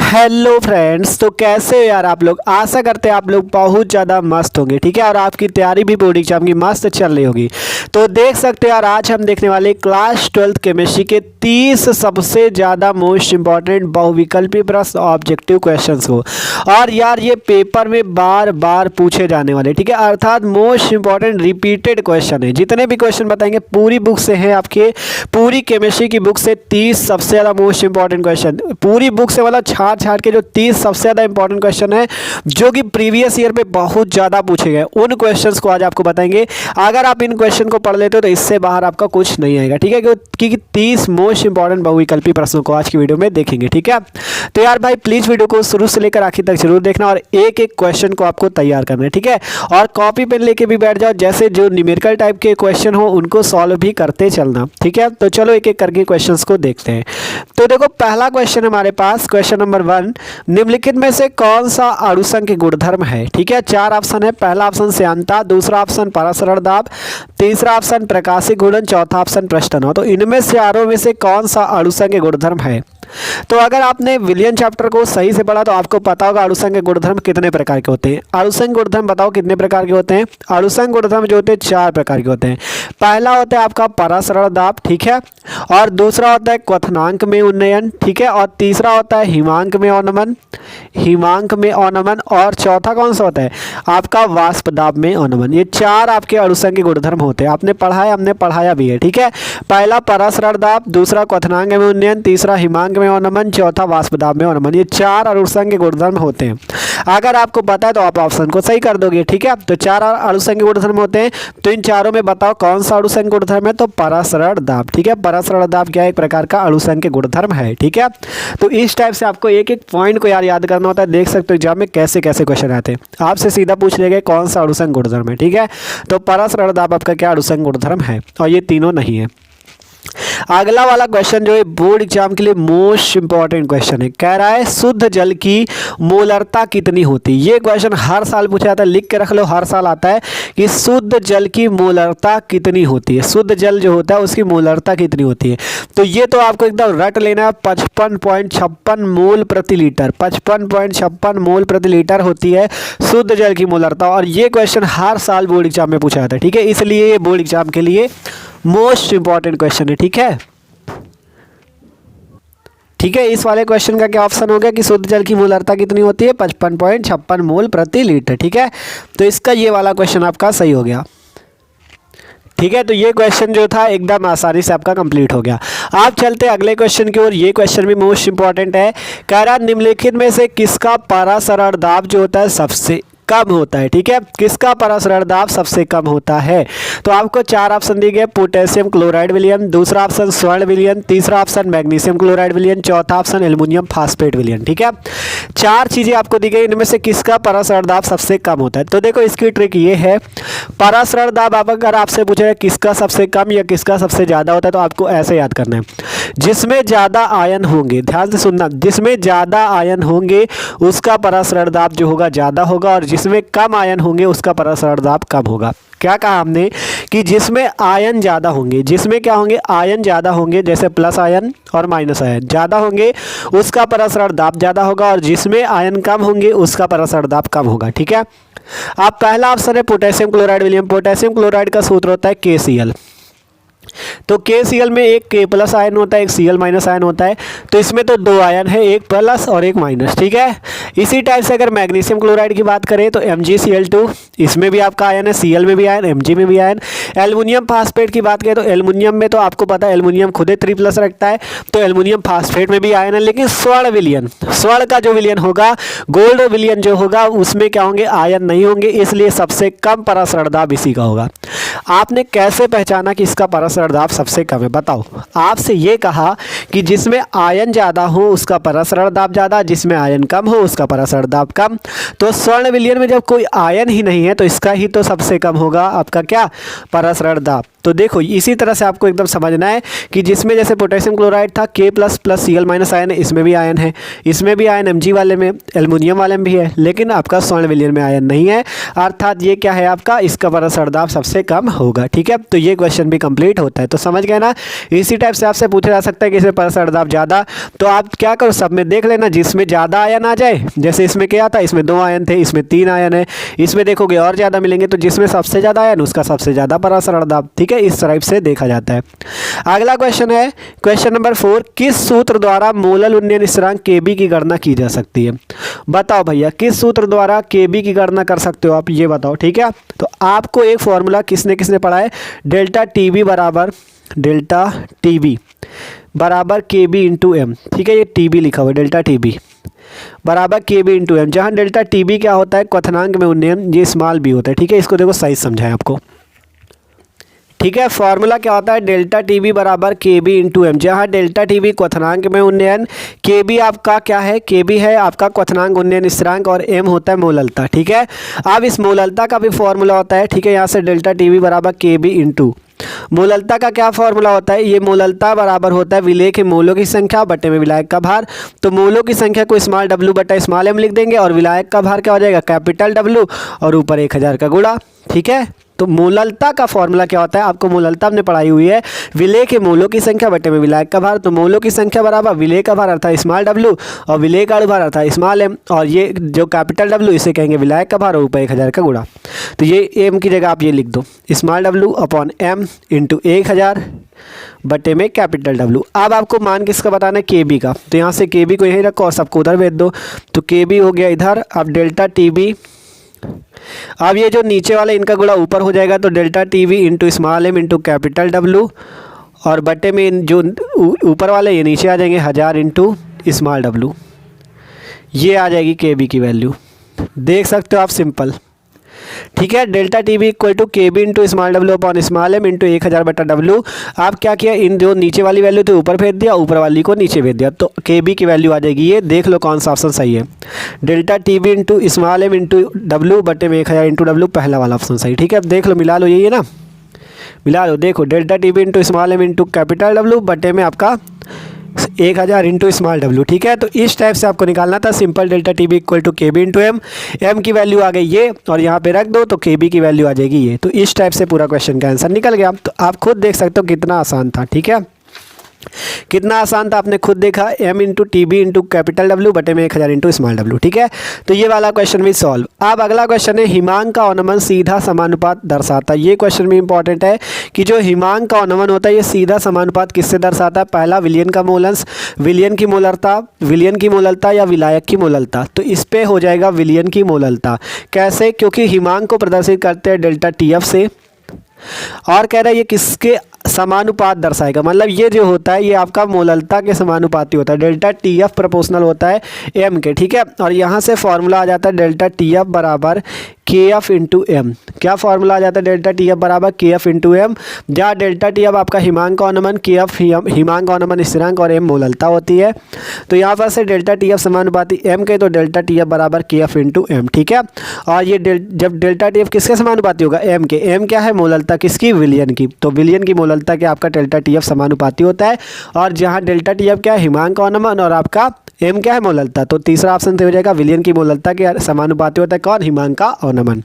Hello friends, तो कैसे हो यार आप लोग। आशा करते हैं आप लोग बहुत ज़्यादा मस्त होंगे, ठीक है। और आपकी तैयारी भी बोर्ड एग्जाम की मस्त चल रही होगी। तो देख सकते हो यार, आज हम देखने वाले क्लास 12th केमिस्ट्री के 30 सबसे ज़्यादा मोस्ट इंपॉर्टेंट बहुविकल्पी प्रश्न ऑब्जेक्टिव क्वेश्चंस को। और यार ये पेपर में बार बार पूछे जाने वाले, ठीक है, अर्थात मोस्ट इंपॉर्टेंट रिपीटेड क्वेश्चन है। जितने भी क्वेश्चन बताएंगे पूरी बुक से हैं, आपके पूरी केमिस्ट्री की बुक से 30 सबसे ज़्यादा मोस्ट इंपॉर्टेंट क्वेश्चन, पूरी बुक से मतलब छाट के जो 30 सबसे ज़्यादा इंपॉर्टेंट क्वेश्चन है जो कि प्रीवियस ईयर में बहुत ज़्यादा पूछे गए, उन क्वेश्चंस को आज आपको बताएंगे। अगर आप इन क्वेश्चन को पढ़ लेते हो तो इससे बाहर आपका कुछ नहीं आएगा, ठीक है, क्योंकि 30 मोस्ट इंपॉर्टेंट बहुविकल्पी प्रश्नों को आज की वीडियो में देखेंगे, ठीक है। तो यार भाई प्लीज़ वीडियो को शुरू से लेकर आखिर तक जरूर देखना और एक एक क्वेश्चन को आपको तैयार करना है, ठीक है। और कॉपी पेन लेके भी बैठ जाओ, जैसे जो न्यूमेरिकल टाइप के क्वेश्चन हो उनको सॉल्व भी करते चलना, ठीक है। तो चलो एक एक करके क्वेश्चंस को देखते हैं। तो देखो पहला क्वेश्चन हमारे पास, क्वेश्चन नंबर 1, निम्नलिखित में से कौन सा अणुसंघ के गुणधर्म है, ठीक है। 4 ऑप्शन है। पहला ऑप्शन श्यानता, दूसरा ऑप्शन परासरण दाब, तीसरा ऑप्शन प्रकाशीय गुणन, चौथा ऑप्शन प्रश्न। तो इनमें से चारों में से कौन सा अणुसंघ के गुणधर्म है। तो अगर आपने विलियन चैप्टर को सही से पढ़ा तो आपको पता होगा अणुसंघ के गुणधर्म कितने प्रकार के होते हैं। अणुसंघ गुणधर्म बताओ कितने प्रकार के होते हैं। अणुसंघ गुणधर्म जो होते हैं 4 प्रकार के होते हैं। पहला होता है आपका परासरण दाब, ठीक है, और दूसरा होता है क्वथनांक में उन्नयन, ठीक है, और तीसरा होता है हिमांक में अवनमन, और चौथा कौन सा होता है आपका वाष्प दाब में अवनमन। ये 4 आपके अणुसंघ के गुणधर्म होते हैं। आपने पढ़ा है, हमने पढ़ाया भी है, ठीक है। पहला परासरण दाब, दूसरा क्वथनांक में उन्नयन, तीसरा हिमांक में अवनमन, चौथा वाष्प दाब में अवनमन। ये 4 अणुसंघ के गुणधर्म होते हैं। अगर आपको पता है तो आप ऑप्शन को सही कर दोगे, ठीक है। तो 4 अणुसंघ के गुणधर्म होते हैं, तो इन चारों में बताओ कौन सा अणुसंघ गुणधर्म है। तो परासरण दाब, ठीक है, परासरण दाब क्या है, एक प्रकार का अणुसंघ के गुणधर्म है, ठीक है। तो इस टाइप से आपको एक एक पॉइंट को याद करना होता है। देख सकते हो एग्जाम में कैसे कैसे क्वेश्चन आते हैं, आपसे सीधा पूछ लेंगे कौन सा अणुसंघ गुणधर्म है, ठीक है। तो परासरण दाब आपका क्या अणुसंघ गुणधर्म है, और ये तीनों नहीं है। अगला वाला क्वेश्चन जो है बोर्ड एग्जाम के लिए मोस्ट इंपॉर्टेंट क्वेश्चन है। कह रहा है शुद्ध जल की मोलरता कितनी होती है। ये क्वेश्चन हर साल पूछा जाता है, लिख के रख लो, हर साल आता है कि शुद्ध जल की मोलरता कितनी होती है। शुद्ध जल जो होता है उसकी मोलरता कितनी होती है। तो ये तो आपको एकदम रट लेना है, 55.56 मोल प्रति लीटर, 55.56 मोल प्रति लीटर होती है शुद्ध जल की मोलरता। और ये क्वेश्चन हर साल बोर्ड एग्जाम में पूछा जाता है, ठीक है, इसलिए ये बोर्ड एग्जाम के लिए मोस्ट इंपॉर्टेंट क्वेश्चन है, ठीक है। ठीक है, इस वाले क्वेश्चन का क्या ऑप्शन हो गया कि शुद्ध जल की मोलरता कितनी होती है, 55.56 मोल प्रति लीटर, ठीक है। तो इसका ये वाला क्वेश्चन आपका सही हो गया, ठीक है। तो ये क्वेश्चन जो था एकदम आसानी से आपका कंप्लीट हो गया। आप चलते अगले क्वेश्चन की ओर। ये क्वेश्चन भी मोस्ट इंपॉर्टेंट है। कह रहा निम्नलिखित में से किसका परासरण दाब जो होता है सबसे कम होता है, ठीक है, किसका परासरण दाब सबसे कम होता है। तो आपको 4 ऑप्शन दिए गए, पोटेशियम क्लोराइड विलयन, दूसरा ऑप्शन स्वर्ण विलयन, तीसरा ऑप्शन मैग्नीशियम क्लोराइड विलयन, चौथा ऑप्शन एल्युमिनियम फास्फेट विलयन, ठीक है। 4 चीजें आपको दी गई, इनमें से किसका परासरण दाब सबसे कम होता है। तो देखो इसकी ट्रिक ये है, परासरण दाब अगर आपसे पूछे किसका सबसे कम या किसका सबसे ज्यादा होता है तो आपको ऐसे याद करना है, जिसमें ज्यादा आयन होंगे, ध्यान से सुनना, जिसमें ज्यादा आयन होंगे उसका परासरण दाब जो होगा ज्यादा होगा, और जिसमें कम आयन होंगे उसका परासरण दाब कम होगा। क्या कहा हमने कि जिसमें आयन ज़्यादा होंगे, जिसमें क्या होंगे, आयन ज़्यादा होंगे, जैसे प्लस आयन और माइनस आयन ज़्यादा होंगे उसका परासरण दाब ज़्यादा होगा, और जिसमें आयन कम होंगे उसका परासरण दाब कम होगा, ठीक है। अब पहला ऑप्शन है पोटेशियम क्लोराइड विलयन। पोटेशियम क्लोराइड का सूत्र होता है KCl। तो KCl में एक K प्लस आयन होता है, एक Cl माइनस आयन होता है। तो इसमें तो 2 आयन है, एक प्लस और एक माइनस, ठीक है। इसी टाइप से अगर मैग्नीशियम क्लोराइड की बात करें तो MgCl2, इसमें भी आपका आयन है, Cl में भी आयन, Mg में भी आयन। एल्युमिनियम फास्फेट की बात करें तो एल्युमिनियम में तो आपको पता है एल्युमिनियम खुद ही 3+ रखता है, तो एल्युमिनियम फास्फेट में भी आयन है। लेकिन स्वर्ण विलयन, स्वर्ण का जो विलयन होगा, गोल्ड विलयन जो होगा, उसमें क्या होंगे, आयन नहीं होंगे, इसलिए सबसे कम परासरण दाब इसी का होगा। आपने कैसे पहचाना कि इसका परासरण दाब सबसे कम है, बताओ। आपसे ये कहा कि जिसमें आयन ज़्यादा हो उसका परासरण दाब ज़्यादा, जिसमें आयन कम हो उसका परासरण दाब कम। तो स्वर्ण विलयन में जब कोई आयन ही नहीं है तो इसका ही तो सबसे कम होगा आपका क्या, परासरण दाब। तो तो देखो इसी तरह से आपको एकदम समझना है कि जिसमें जैसे पोटेशियम क्लोराइड था K plus plus Cl- ion है, इसमें भी आयन है, इसमें भी आयन Mg वाले में, एल्युमिनियम वाले में भी है, लेकिन आपका स्वर्ण विलयन में आयन नहीं है, अर्थात ये क्या है आपका, इसका परस्पर दाब सबसे कम होगा। ठीक है, तो ये क्वेश्चन भी कंप्लीट होता है। तो समझ गए ना, इसी टाइप से आपसे पूछा जा सकता है कि इसमें परस्पर दाब ज़्यादा, तो आप क्या करो सब में देख लेना, जिसमें ज़्यादा आयन आ जाए, जैसे इसमें क्या था, इसमें 2 आयन थे, इसमें 3 आयन है, इसमें देखोगे और ज़्यादा मिलेंगे, तो जिसमें सबसे ज़्यादा आयन उसका सबसे ज़्यादा परस्पर दाब। ठीक है, इस टाइप से देखा जाता है। अगला क्वेश्चन है क्वेश्चन नंबर 4, किस सूत्र द्वारा मोलल उन्नयन स्थिरांक Kb की गणना की जा सकती है? बताओ भैया किस सूत्र द्वारा Kb की गणना कर सकते हो आप, ये बताओ। ठीक है, तो आपको एक फॉर्मूला किसने किसने पढ़ा है, डेल्टा टीबी बराबर Kb इंटू एम। ठीक है, ये टीबी लिखा हुआ है, डेल्टा टीबी बराबर Kb इंटू एम, जहाँ डेल्टा टीबी क्या होता है, क्वथनांक में उन्नयन, ये स्मॉल बी होता है। ठीक है, इसको देखो साइज समझाएं आपको। ठीक है, फॉर्मूला क्या होता है, डेल्टा टीबी बराबर Kb इंटू एम, जहाँ डेल्टा टीबी क्वथनांक में उन्नयन, Kb आपका क्या है, Kb है आपका क्वथनांक उन्नयन स्थिरांक, और m होता है मोललता। ठीक है, अब इस मोललता का भी फॉर्मूला होता है। ठीक है, यहाँ से डेल्टा टीबी बराबर Kb इंटू मोललता का क्या फॉर्मूला होता है, ये मोललता बराबर होता है विलेय के मोलों की संख्या बटे में विलायक का भार। तो मोलों की संख्या को स्मॉल w बटा स्मॉल m लिख देंगे, और विलायक का भार क्या हो जाएगा, कैपिटल W, और ऊपर 1000 का गुणा। ठीक है, तो मोललता का फॉर्मूला क्या होता है, आपको मोललता हमने पढ़ाई हुई है, विलेय के मोलों की संख्या बटे में विलायक का भार। तो मोलों की संख्या बराबर विलेय का भार अर्थात स्मॉल w, और विलेय का भार अर्थात स्मॉल m, और ये जो कैपिटल W इसे कहेंगे विलायक का भार, और ऊपर 1000 का गुणा। तो ये m की जगह आप ये लिख दो, small w upon m into 1000 बटे में कैपिटल W। अब आपको मान किसका बताना है, Kb का, तो यहाँ से Kb को यहीं रखो और सबको उधर भेज दो। तो Kb हो गया इधर, अब डेल्टा टीबी, अब ये जो नीचे वाला इनका गुणा ऊपर हो जाएगा, तो delta TB into small m into capital W, और बटे में जो ऊपर वाले ये नीचे आ जाएंगे 1000 इंटू स्मॉल w, ये आ जाएगी Kb की वैल्यू। देख सकते हो आप, सिंपल। ठीक है, delta TB equal to Kb into small w upon small m into 1000 बटा W। आप क्या किया, इन जो नीचे वाली वैल्यू थी ऊपर भेज दिया, ऊपर वाली को नीचे भेज दिया, तो Kb की वैल्यू आ जाएगी ये। देख लो कौन सा ऑप्शन सही है, delta TB into small m into W बटे में 1000 इंटू W, पहला वाला ऑप्शन सही। ठीक है, अब देख लो, मिला लो, यही है ना, मिला लो। देखो delta TB into small m into capital W बटे में आपका 1000 इंटू स्मॉल w। ठीक है, तो इस टाइप से आपको निकालना था, simple delta TB equal to Kb into M, m की वैल्यू आ गई ये, और यहाँ पे रख दो तो Kb की वैल्यू आ जाएगी ये। तो इस टाइप से पूरा क्वेश्चन का आंसर निकल गया। तो आप खुद देख सकते हो कितना आसान था। ठीक है, कितना आसान था, आपने खुद देखा, m into TB into capital W बटे में 1000 इंटू स्मॉल w। ठीक है, तो ये वाला क्वेश्चन भी सॉल्व। अब अगला क्वेश्चन है, हिमांक का अवनमन सीधा समानुपात दर्शाता है। ये क्वेश्चन भी इंपॉर्टेंट है कि जो हिमांक का अवनमन होता है ये सीधा समानुपात किससे दर्शाता है, पहला विलयन का मोलंश, विलयन की मोललता या विलायक की मोललता। तो इस पे हो जाएगा विलयन की मोललता। कैसे, क्योंकि हिमांक को प्रदर्शित करते हैं डेल्टा TF से, और कह रहा है ये किसके समानुपात दर्शाएगा, मतलब ये जो होता है ये आपका मोललता के समानुपाती होता है, डेल्टा TF प्रोपोर्शनल होता है m के। ठीक है, और यहाँ से फॉर्मूला आ जाता है डेल्टा TF बराबर KF इंटू एम। क्या फॉर्मूला आ जाता है, डेल्टा TF बराबर KF इंटू एम, जहाँ डेल्टा TF आपका हिमांक का अवनमन, KF हिमांक का अवनमन स्थिरांक, और m मोललता होती है। तो यहाँ पर से डेल्टा TF समानुपाती m के, तो डेल्टा TF बराबर KF इंटू एम। ठीक है, और ये जब डेल्टा TF किसके समानुपाती होगा, m के, m क्या है, मोललता किसकी, विलयन की, तो विलयन की मोललता के आपका डेल्टा TF समानुपाती होता है। और जहाँ डेल्टा TF क्या है, हिमांक का अवनमन, और आपका m क्या है, मोललता, तो तीसरा ऑप्शन से हो जाएगा विलयन की मोललता के समानुपाती होता है कौन, हिमांक का अवनमन।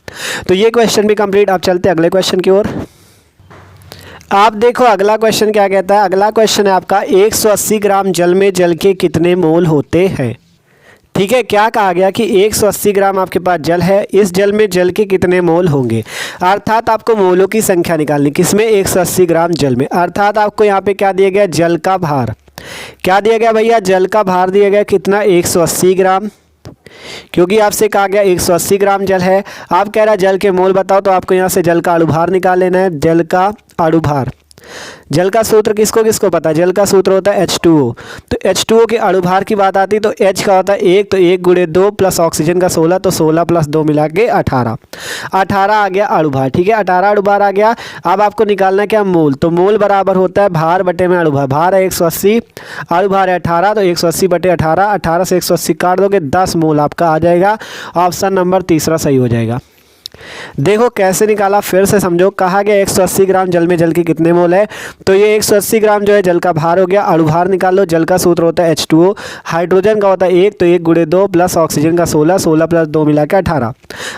तो ये क्वेश्चन भी कंप्लीट। आप चलते हैं अगले क्वेश्चन की ओर। आप देखो अगला क्वेश्चन क्या कहता है, अगला क्वेश्चन है आपका 180 ग्राम जल में जल के कितने मोल होते हैं। ठीक है, क्या कहा गया कि 180 ग्राम आपके पास जल है, इस जल में जल के कितने मोल होंगे, अर्थात आपको मोलों की संख्या निकालनी, किसमें, 180 ग्राम जल में। अर्थात आपको यहाँ पे क्या दिया गया, जल का भार, क्या दिया गया भैया, जल का भार दिया गया कितना, 180 ग्राम, क्योंकि आपसे कहा गया 180 ग्राम जल है। आप कह रहा है जल के मोल बताओ, तो आपको यहाँ से जल का अणुभार निकाल लेना है, जल का अणुभार। जल का सूत्र किसको किसको पता है, जल का सूत्र होता है H2O। तो H2O के अणुभार की बात आती है तो H का होता है 1, तो 1 गुणे 2 प्लस ऑक्सीजन का 16, तो 16 प्लस 2 मिला के 18 आ गया अणुभार। ठीक है, 18 अणुभार आ गया। अब आपको निकालना है क्या, मोल। तो मोल बराबर होता है भार बटे में अणुभार, भार है 180, अणुभार है 18, तो 180 बटे 18, 18 से 180 काट दोगे 10 मोल आपका आ जाएगा। ऑप्शन नंबर तीसरा सही हो जाएगा। देखो कैसे निकाला, फिर से समझो। कहा गया 180 ग्राम जल में जल के कितने मोल है, तो ये 180 ग्राम जो है जल का भार हो गया। अणुभार निकाल लो, जल का सूत्र होता है H2O, हाइड्रोजन का होता है 1, तो 1 × 2 प्लस ऑक्सीजन का 16, 16 + 2 मिला के 18,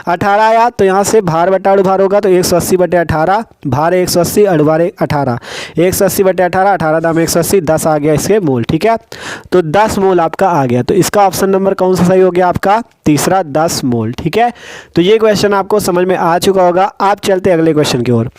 18 आया। तो यहाँ से भार बटा अणुभार होगा, तो 180/18, भार 180, अणुभार 18, 180/18, 18 दाम 180, 10 आ गया इसके मोल। ठीक है, तो 10 मोल आपका आ गया। तो इसका ऑप्शन नंबर कौन सा सही हो गया आपका, तीसरा, 10 मोल। ठीक है, तो ये क्वेश्चन आपको समझ में आ चुका होगा। आप चलते अगले क्वेश्चन की ओर।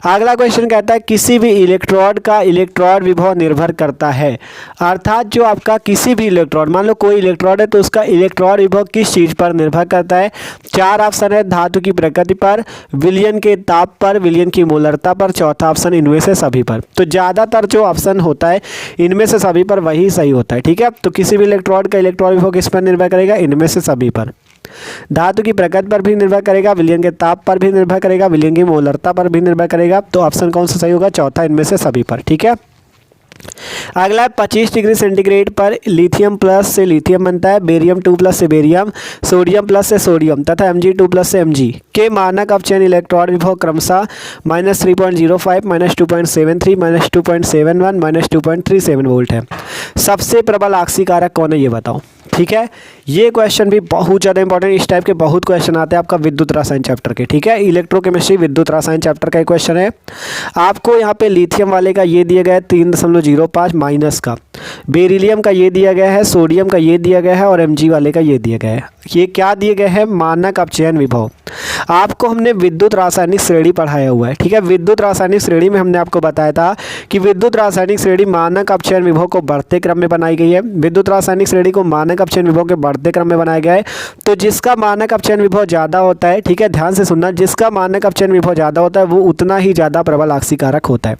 अगला क्वेश्चन कहता है किसी भी इलेक्ट्रोड का इलेक्ट्रॉन विभव निर्भर करता है। अर्थात जो आपका किसी भी इलेक्ट्रॉन, मान लो कोई इलेक्ट्रॉन है तो उसका इलेक्ट्रॉन विभव किस चीज पर निर्भर करता है। 4 ऑप्शन है, धातु की प्रकृति पर, विलयन के ताप पर, विलयन की मोलरता पर, चौथा ऑप्शन इनमें से सभी पर। तो ज्यादातर जो ऑप्शन होता है इनमें से सभी पर वही सही होता है। ठीक है, तो किसी भी इलेक्ट्रॉन का इलेक्ट्रॉन विभव किस पर निर्भर करेगा, इनमें से सभी पर। धातु की प्रकृति पर भी निर्भर करेगा, विलयन के ताप पर भी निर्भर करेगा, विलयन की मोलरता पर भी निर्भर करेगा। तो ऑप्शन कौन सा सही होगा, चौथा, इनमें से सभी पर। ठीक है, अगला है 25 डिग्री सेंटीग्रेड पर लिथियम प्लस से लिथियम बनता है, बेरियम 2+ से बेरियम, सोडियम प्लस से सोडियम तथा Mg2+ से Mg के मानक अपचयन इलेक्ट्रॉन विभव क्रमशः -3.05, -2.73, -2.71, -2.37 वोल्ट है। सबसे प्रबल आक्सीकारक कौन है ये बताओ। ठीक है, ये क्वेश्चन भी बहुत ज़्यादा इंपॉर्टेंट, इस टाइप के बहुत क्वेश्चन आते हैं आपका विद्युत रसायन चैप्टर के। ठीक है, इलेक्ट्रोकेमिस्ट्री विद्युत रसायन चैप्टर का क्वेश्चन है। आपको यहाँ पे लिथियम वाले का ये दिया गया है 3.05 माइनस का, बेरिलियम का ये दिया गया है, सोडियम का ये दिया गया है और Mg वाले का ये दिया गया है। ये क्या दिए गए हैं, मानक अपचयन विभव। आपको हमने विद्युत रासायनिक श्रेणी पढ़ाया हुआ है। ठीक है, विद्युत रासायनिक श्रेणी में हमने आपको बताया था कि विद्युत रासायनिक श्रेणी मानक अपचयन विभव को बढ़ते क्रम में बनाई गई है। विद्युत रासायनिक श्रेणी को मानक अपचयन विभव के बढ़ते क्रम में बनाया गया है। तो जिसका मानक अपचयन विभव ज़्यादा होता है, ठीक है ध्यान से सुनना, जिसका मानक अपचयन विभव ज़्यादा होता है वो उतना ही ज़्यादा प्रबल आक्सीकारक होता है।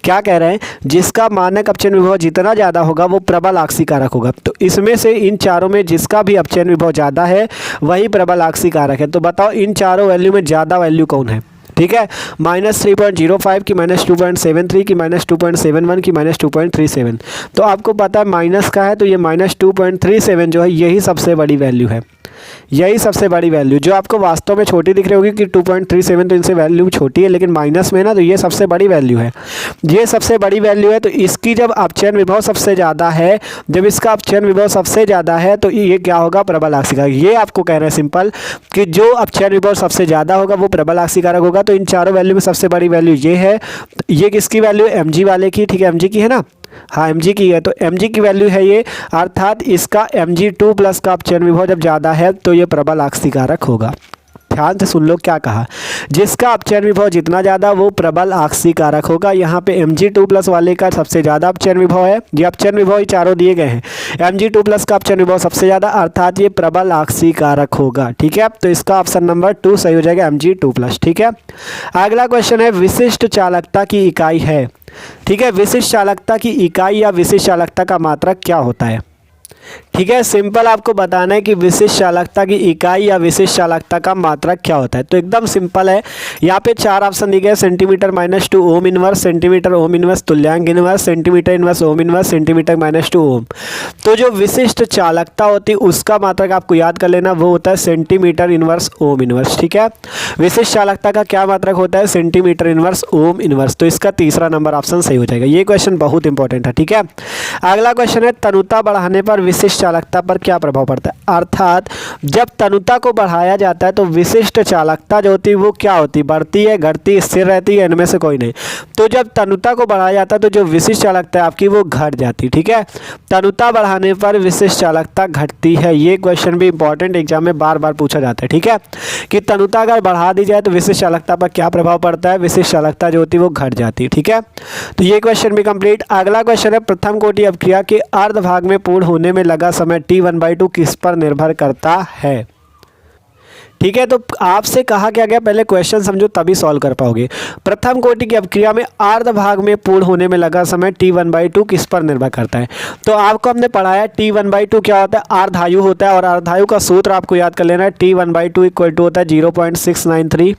क्या कह रहे हैं, जिसका मानक अपचयन विभव जितना ज़्यादा होगा वो प्रबल आक्सीकारक होगा। तो इसमें से इन चारों में जिसका भी अपचयन विभव ज़्यादा है वही प्रबल आक्सीकारक है। तो बताओ इन चारों वैल्यू में ज़्यादा वैल्यू कौन है। ठीक है, -3.05 की, -2.73 की, -2.71 की, -2.37। तो आपको पता है माइनस का है तो ये -2.37 जो है यही सबसे बड़ी वैल्यू है। यही सबसे बड़ी वैल्यू जो आपको वास्तव में छोटी दिख रही होगी कि 2.37, तो इनसे वैल्यू छोटी है, लेकिन माइनस में ना तो ये सबसे बड़ी वैल्यू है। ये सबसे बड़ी वैल्यू है। तो इसकी जब अपचयन विभव सबसे ज़्यादा है, जब इसका अपचयन विभव सबसे ज़्यादा है तो ये क्या होगा, प्रबल आक्सीकारक। ये आपको कह रहे हैं सिंपल कि जो अपचयन विभव सबसे ज़्यादा होगा वो प्रबल आक्सीकारक होगा। तो इन चारों वैल्यू में सबसे बड़ी वैल्यू ये है। ये किसकी वैल्यू है, Mg वाले की। ठीक है, Mg की है ना, हाँ Mg की है, तो Mg की वैल्यू है ये। अर्थात इसका Mg2+ का अपचयन विभव जब ज़्यादा है तो ये प्रबल आक्सीकारक होगा। ध्यान से सुन लो क्या कहा, जिसका अपचयन विभव जितना ज़्यादा वो प्रबल आक्सीकारक होगा। यहाँ पे Mg2+ वाले का सबसे ज़्यादा अपचयन विभव है। ये अपचयन विभव ही चारों दिए गए हैं, Mg2+ का अपचयन विभव सबसे ज़्यादा, अर्थात ये प्रबल आक्सीकारक होगा। ठीक है, तो इसका ऑप्शन नंबर 2 सही हो जाएगा, Mg2+। ठीक है, अगला क्वेश्चन है विशिष्ट चालकता की इकाई है। ठीक है, विशिष्ट चालकता की इकाई या विशिष्ट चालकता का मात्रक क्या होता है। ठीक है, सिंपल आपको बताना है कि विशिष्ट चालकता की इकाई या विशिष्ट चालकता का मात्रक क्या होता है। तो एकदम सिंपल है, यहाँ पे 4 ऑप्शन दिए गए, centimetre -2 ohm inverse, centimetre ohm inverse तुल्यांक inverse, centimetre inverse ohm inverse, centimetre -2 ohm. तो जो विशिष्ट चालकता होती है उसका मात्रक आपको याद कर लेना, वो होता है सेंटीमीटर इनवर्स ओम इनवर्स। ठीक है, विशिष्ट चालकता का क्या मात्रक होता है, सेंटीमीटर इनवर्स ओम इनवर्स। तो इसका तीसरा नंबर ऑप्शन सही हो जाएगा। ये क्वेश्चन बहुत इंपॉर्टेंट है। ठीक है, अगला क्वेश्चन है तनुता बढ़ाने पर विशिष्ट चालकता पर क्या प्रभाव पड़ता है। अर्थात जब तनुता को बढ़ाया जाता है तो विशिष्ट चालकता जो होती है वो क्या होती है, बढ़ती है, घटती है, स्थिर रहती है, इनमें से कोई नहीं। तो जब तनुता को बढ़ाया जाता है तो जो विशिष्ट चालकता है आपकी वो घट जाती है। ठीक है, तनुता बढ़ाने पर विशिष्ट चालकता घटती है। ये क्वेश्चन भी इंपॉर्टेंट, एग्जाम में बार बार पूछा जाता है। ठीक है, कि तनुता अगर बढ़ा दी जाए तो विशिष्ट चालकता पर क्या प्रभाव पड़ता है, विशिष्ट चालकता जो होती है वो घट जाती है। ठीक है, तो ये क्वेश्चन भी कंप्लीट। अगला क्वेश्चन है प्रथम कोटि अपक्रिया के अर्धभाग में पूर्ण होने में लगा समय T1/2 किस पर निर्भर करता है। ठीक है, तो आपसे कहा क्या गया, पहले क्वेश्चन समझो तभी सॉल्व कर पाओगे। प्रथम कोटि की अपक्रिया में अर्धभाग में पूर्ण होने में लगा समय T1/2 किस पर निर्भर करता है। तो आपको हमने पढ़ाया T1/2 क्या होता है, अर्धायु होता है, और अर्धायु का सूत्र आपको याद कर लेना है, T1/2 = होता है 0.693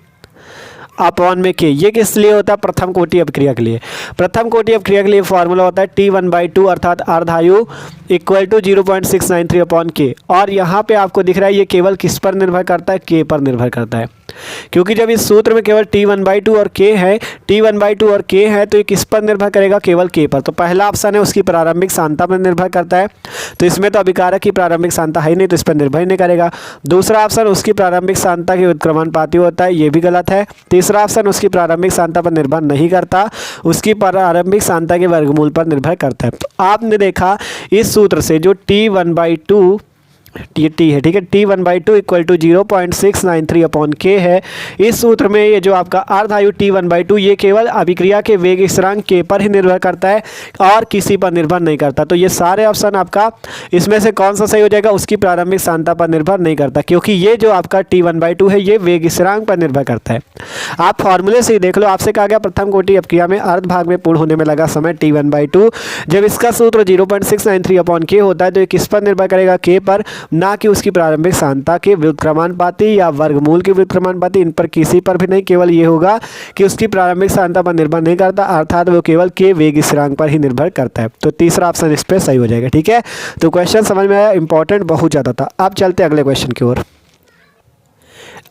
अपॉन में के। ये किस लिए होता है, प्रथम कोटि अपक्रिया के लिए। प्रथम कोटि अपक्रिया के लिए फॉर्मूला होता है T1/2 अर्थात अर्धायु = 0.693 अपॉन के। और यहाँ पे आपको दिख रहा है ये केवल किस पर निर्भर करता है, के पर निर्भर करता है। क्योंकि जब इस सूत्र में केवल t1/2 और k है, t1/2 और k है, तो ये किस पर निर्भर करेगा? केवल k पर। तो पहला ऑप्शन है उसकी प्रारंभिक सांद्रता पर निर्भर करता है, तो इसमें तो अभिकारक की प्रारंभिक सांद्रता है ही नहीं, तो इस पर निर्भर ही नहीं करेगा। दूसरा ऑप्शन उसकी प्रारंभिक सांद्रता के व्युत्क्रमानुपाती होता है, ये भी गलत है। तीसरा ऑप्शन उसकी प्रारंभिक सांद्रता पर निर्भर नहीं करता, उसकी प्रारंभिक सांद्रता के वर्गमूल पर निर्भर करता है। तो आपने देखा इस सूत्र से जो t1/2 ये टी है, ठीक है, t1/2 इक्वल टू 0.693/k है। इस सूत्र में ये जो आपका अर्धायु t1/2 ये केवल अभिक्रिया के वेग स्थिरांक k पर ही निर्भर करता है और किसी पर निर्भर नहीं करता। तो ये सारे ऑप्शन आपका इसमें से कौन सा सही हो जाएगा? उसकी प्रारंभिक सांद्रता पर निर्भर नहीं करता, क्योंकि ये जो आपका t1/2 है ये वेग स्थिरांक पर निर्भर करता है। आप फॉर्मूले से ही देख लो, आपसे कहा गया प्रथम कोटि अपक्रिया में अर्ध भाग में पूर्ण होने में लगा समय t1/2। जब इसका सूत्र 0.693/k होता है तो ये किस पर निर्भर करेगा? k पर, ना कि उसकी प्रारंभिक सांद्रता के व्युत्क्रमानुपाती या वर्गमूल के व्युत्क्रमानुपाती, इन पर किसी पर भी नहीं। केवल ये होगा कि उसकी प्रारंभिक सांद्रता पर निर्भर नहीं करता, अर्थात वो केवल के वेग स्थिरांक पर ही निर्भर करता है। तो तीसरा ऑप्शन इस पर सही हो जाएगा। ठीक है, तो क्वेश्चन समझ में आया, इंपॉर्टेंट बहुत ज़्यादा था। अब चलते अगले क्वेश्चन की ओर।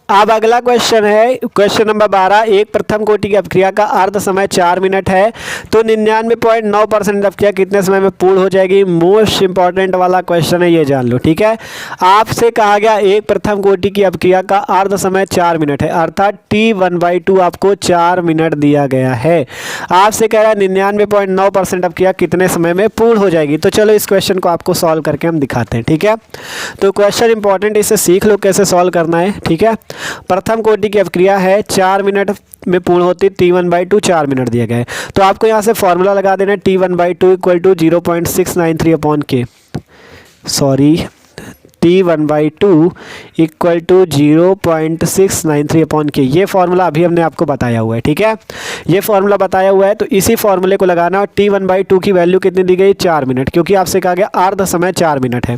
अब अगला क्वेश्चन है क्वेश्चन नंबर 12। एक प्रथम कोटि की अपक्रिया का अर्ध समय 4 मिनट है, तो 99.9% अपक्रिया कितने समय में पूर्ण हो जाएगी? मोस्ट इंपॉर्टेंट वाला क्वेश्चन है, ये जान लो। ठीक है, आपसे कहा गया एक प्रथम कोटि की अपक्रिया का अर्ध समय 4 मिनट है, अर्थात t1/2 आपको 4 मिनट दिया गया है। आपसे कह रहा है 99.9% अपक्रिया कितने समय में पूर्ण हो जाएगी। तो चलो इस क्वेश्चन को आपको सॉल्व करके हम दिखाते हैं। ठीक है, तो क्वेश्चन इंपॉर्टेंट, इसे सीख लो कैसे सॉल्व करना है। ठीक है, प्रथम कोटि की अपक्रिया है 4 मिनट में पूर्ण होती, t1/2 4 मिनट दिया गया है। तो आपको यहाँ से फॉर्मूला लगा देना है t1/2 equal to 0.693/k, sorry t1/2 equal to 0.693/k। ये फॉर्मूला अभी हमने आपको बताया हुआ है। ठीक है, ये फॉर्मूला बताया हुआ है, तो इसी फॉर्मूले को लगाना। और t1/2 की वैल्यू कितनी दी गई? 4 मिनट, क्योंकि आपसे कहा गया अर्ध समय 4 मिनट है,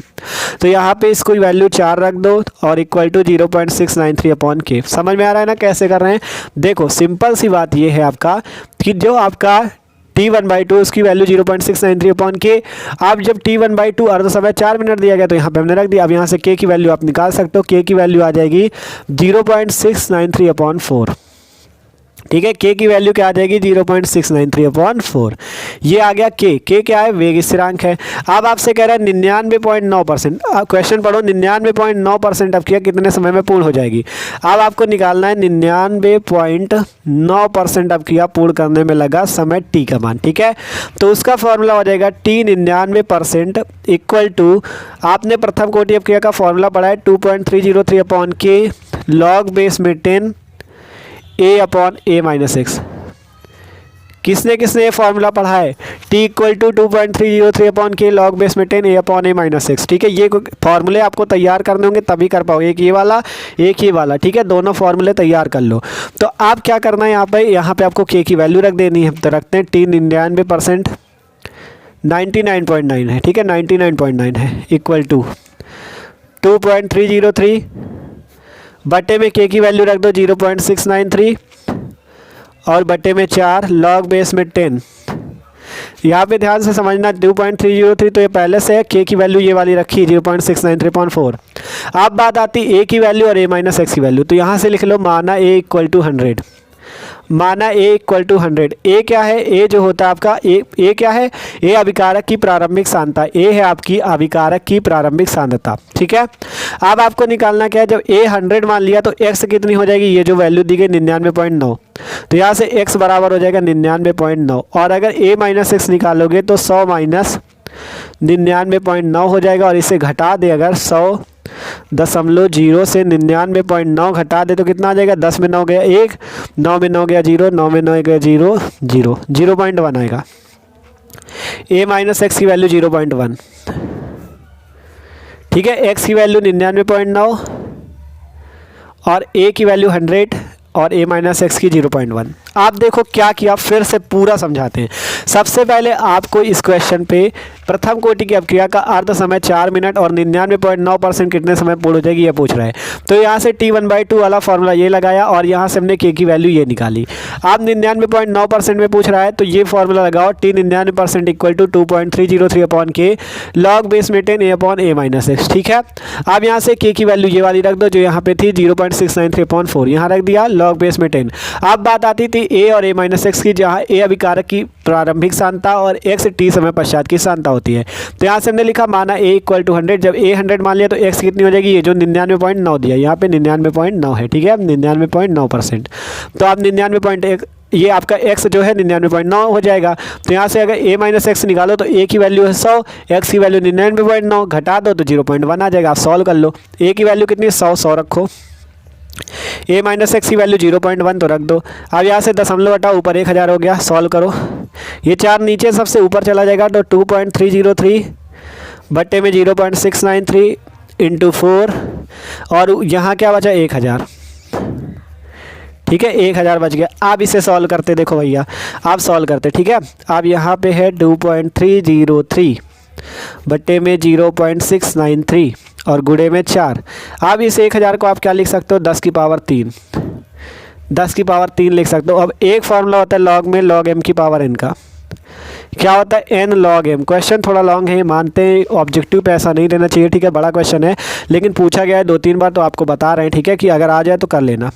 तो यहाँ पे इसको वैल्यू 4 रख दो और इक्वल टू 0.693/k। समझ में आ रहा है ना कैसे कर रहे हैं? देखो सिंपल सी बात ये है आपका कि जो आपका t1/2 उसकी वैल्यू 0.693/k। अब जब t1/2 अर्ध समय 4 मिनट दिया गया तो यहाँ पे हमने रख दिया। अब यहाँ से k की वैल्यू आप निकाल सकते हो, k की वैल्यू आ जाएगी 0.693/4। ठीक है, k की वैल्यू क्या आ जाएगी? 0.693/4। ये आ गया k। k क्या है? वेग स्थिरांक है। अब आपसे कह रहा है 99.9%, क्वेश्चन पढ़ो, 99.9% अपक्रिया कितने समय में पूर्ण हो जाएगी। अब आपको निकालना है 99.9% अपक्रिया पूर्ण करने में लगा समय t का मान। ठीक है, तो उसका फॉर्मूला हो जाएगा t 99% इक्वल टू, आपने प्रथम कोटि अपक्रिया का फॉर्मूला पढ़ा है 2.303/k log बेस में 10 a/a-x। किसने किसने ये फॉर्मूला पढ़ा है? t equal to 2.303/k log base में 10 a/a-x। ठीक है, ये फॉर्मूले आपको तैयार करने होंगे तभी कर पाओगे, एक ये वाला एक ये वाला। ठीक है, दोनों फॉर्मूले तैयार कर लो। तो आप क्या करना है, यहाँ पे आपको k की वैल्यू रख देनी है। तो रखते हैं t 99% 99.9 है। ठीक है, 99.9 है इक्वल टू 2.303 बटे में k की वैल्यू रख दो 0.693 और बटे में 4 log बेस में 10। यहाँ पे ध्यान से समझना, 2.303 तो ये पहले से है, k की वैल्यू ये वाली रखी 0.693/4। अब बात आती a की वैल्यू और a-x की वैल्यू। तो यहाँ से लिख लो माना a इक्वल टू 100, माना a इक्वल टू 100। a क्या है? a जो होता है आपका a क्या है? a अभिकारक की प्रारंभिक सांद्रता, a है आपकी अभिकारक की प्रारंभिक सांद्रता। ठीक है, अब आपको निकालना क्या है? जब a 100 मान लिया तो x कितनी हो जाएगी? ये जो वैल्यू दी गई 99.9, तो यहाँ से x बराबर हो जाएगा 99.9। और अगर a-x निकालोगे तो 100 माइनस 99.9 हो जाएगा। और इसे घटा दे अगर 100.0 से 99.9 घटा दे तो कितना आ जाएगा? 10 में 9 गया 1, 9 में 9 गया 0, 9 में 9 गया 0, 0, 0.1 आएगा। a-x की वैल्यू 0.1। ठीक है, x की वैल्यू 99.9 और a की वैल्यू 100 और a-x की 0.1। आप देखो क्या किया, फिर से पूरा समझाते हैं। सबसे पहले आपको इस क्वेश्चन पे प्रथम कोटि की अपक्रिया का अर्ध समय 4 मिनट और 99.9% कितने समय पूर्ण हो जाएगी ये पूछ रहा है। तो यहाँ से T1/2 वाला फॉर्मूला ये लगाया और यहाँ से हमने K की वैल्यू ये निकाली। अब 99.9% में पूछ रहा है तो ये फॉर्मूला लगाओ, T 99% equal to 2.303/K log base में 10 A/A-x, ठीक है। अब यहाँ से K की वैल्यू ये वाली रख दो जो यहाँ पे थी 0.693/4, यहाँ रख दिया लॉग बेस में 10। अब बात आती थी A और A-x की, जहाँ A अभिकारक की प्रारंभिक सांद्रता और x T समय पश्चात की सांद्रता होती है। तो यहाँ से हमने लिखा माना A इक्वल टू 100, जब A 100 मान लिया तो x कितनी हो जाएगी, ये जो 99.9 दिया यहाँ पे 99.9 है, ठीक है, 99.9%। तो आप 99.1 ये आपका x जो है 99.9 हो जाएगा। तो यहाँ से अगर A-x निकालो तो A की वैल्यू है 100, x की वैल्यू 99.9, घटा दो तो 0.1 आ जाएगा। आप सॉल्व कर लो। A की वैल्यू कितनी, 100 रखो, A-x की वैल्यू 0.1 तो रख दो। अब यहाँ से दशमलव हटाओ, ऊपर 1000 हो गया, सॉल्व करो। ये 4 नीचे सबसे ऊपर चला जाएगा तो 2.303 बट्टे में 0.693 इंटू 4 और यहाँ क्या बचा 1000, ठीक है, 1000 बच गया। आप इसे सॉल्व करते देखो भैया, आप सॉल्व करते, ठीक है। अब यहाँ पे है 2.303 बट्टे में 0.693 और गुणे में 4। अब इस 1000 को आप क्या लिख सकते हो, 10 की पावर 3, 10 की पावर 3 लिख सकते हो। अब एक फार्मूला होता है लॉग में, लॉग m की पावर n का, क्या होता है n log m। क्वेश्चन थोड़ा लॉन्ग है, मानते हैं, ऑब्जेक्टिव पे ऐसा नहीं रहना चाहिए, ठीक है, बड़ा क्वेश्चन है, लेकिन पूछा गया है 2-3 बार तो आपको बता रहे हैं, ठीक है, कि अगर आ जाए तो कर लेना।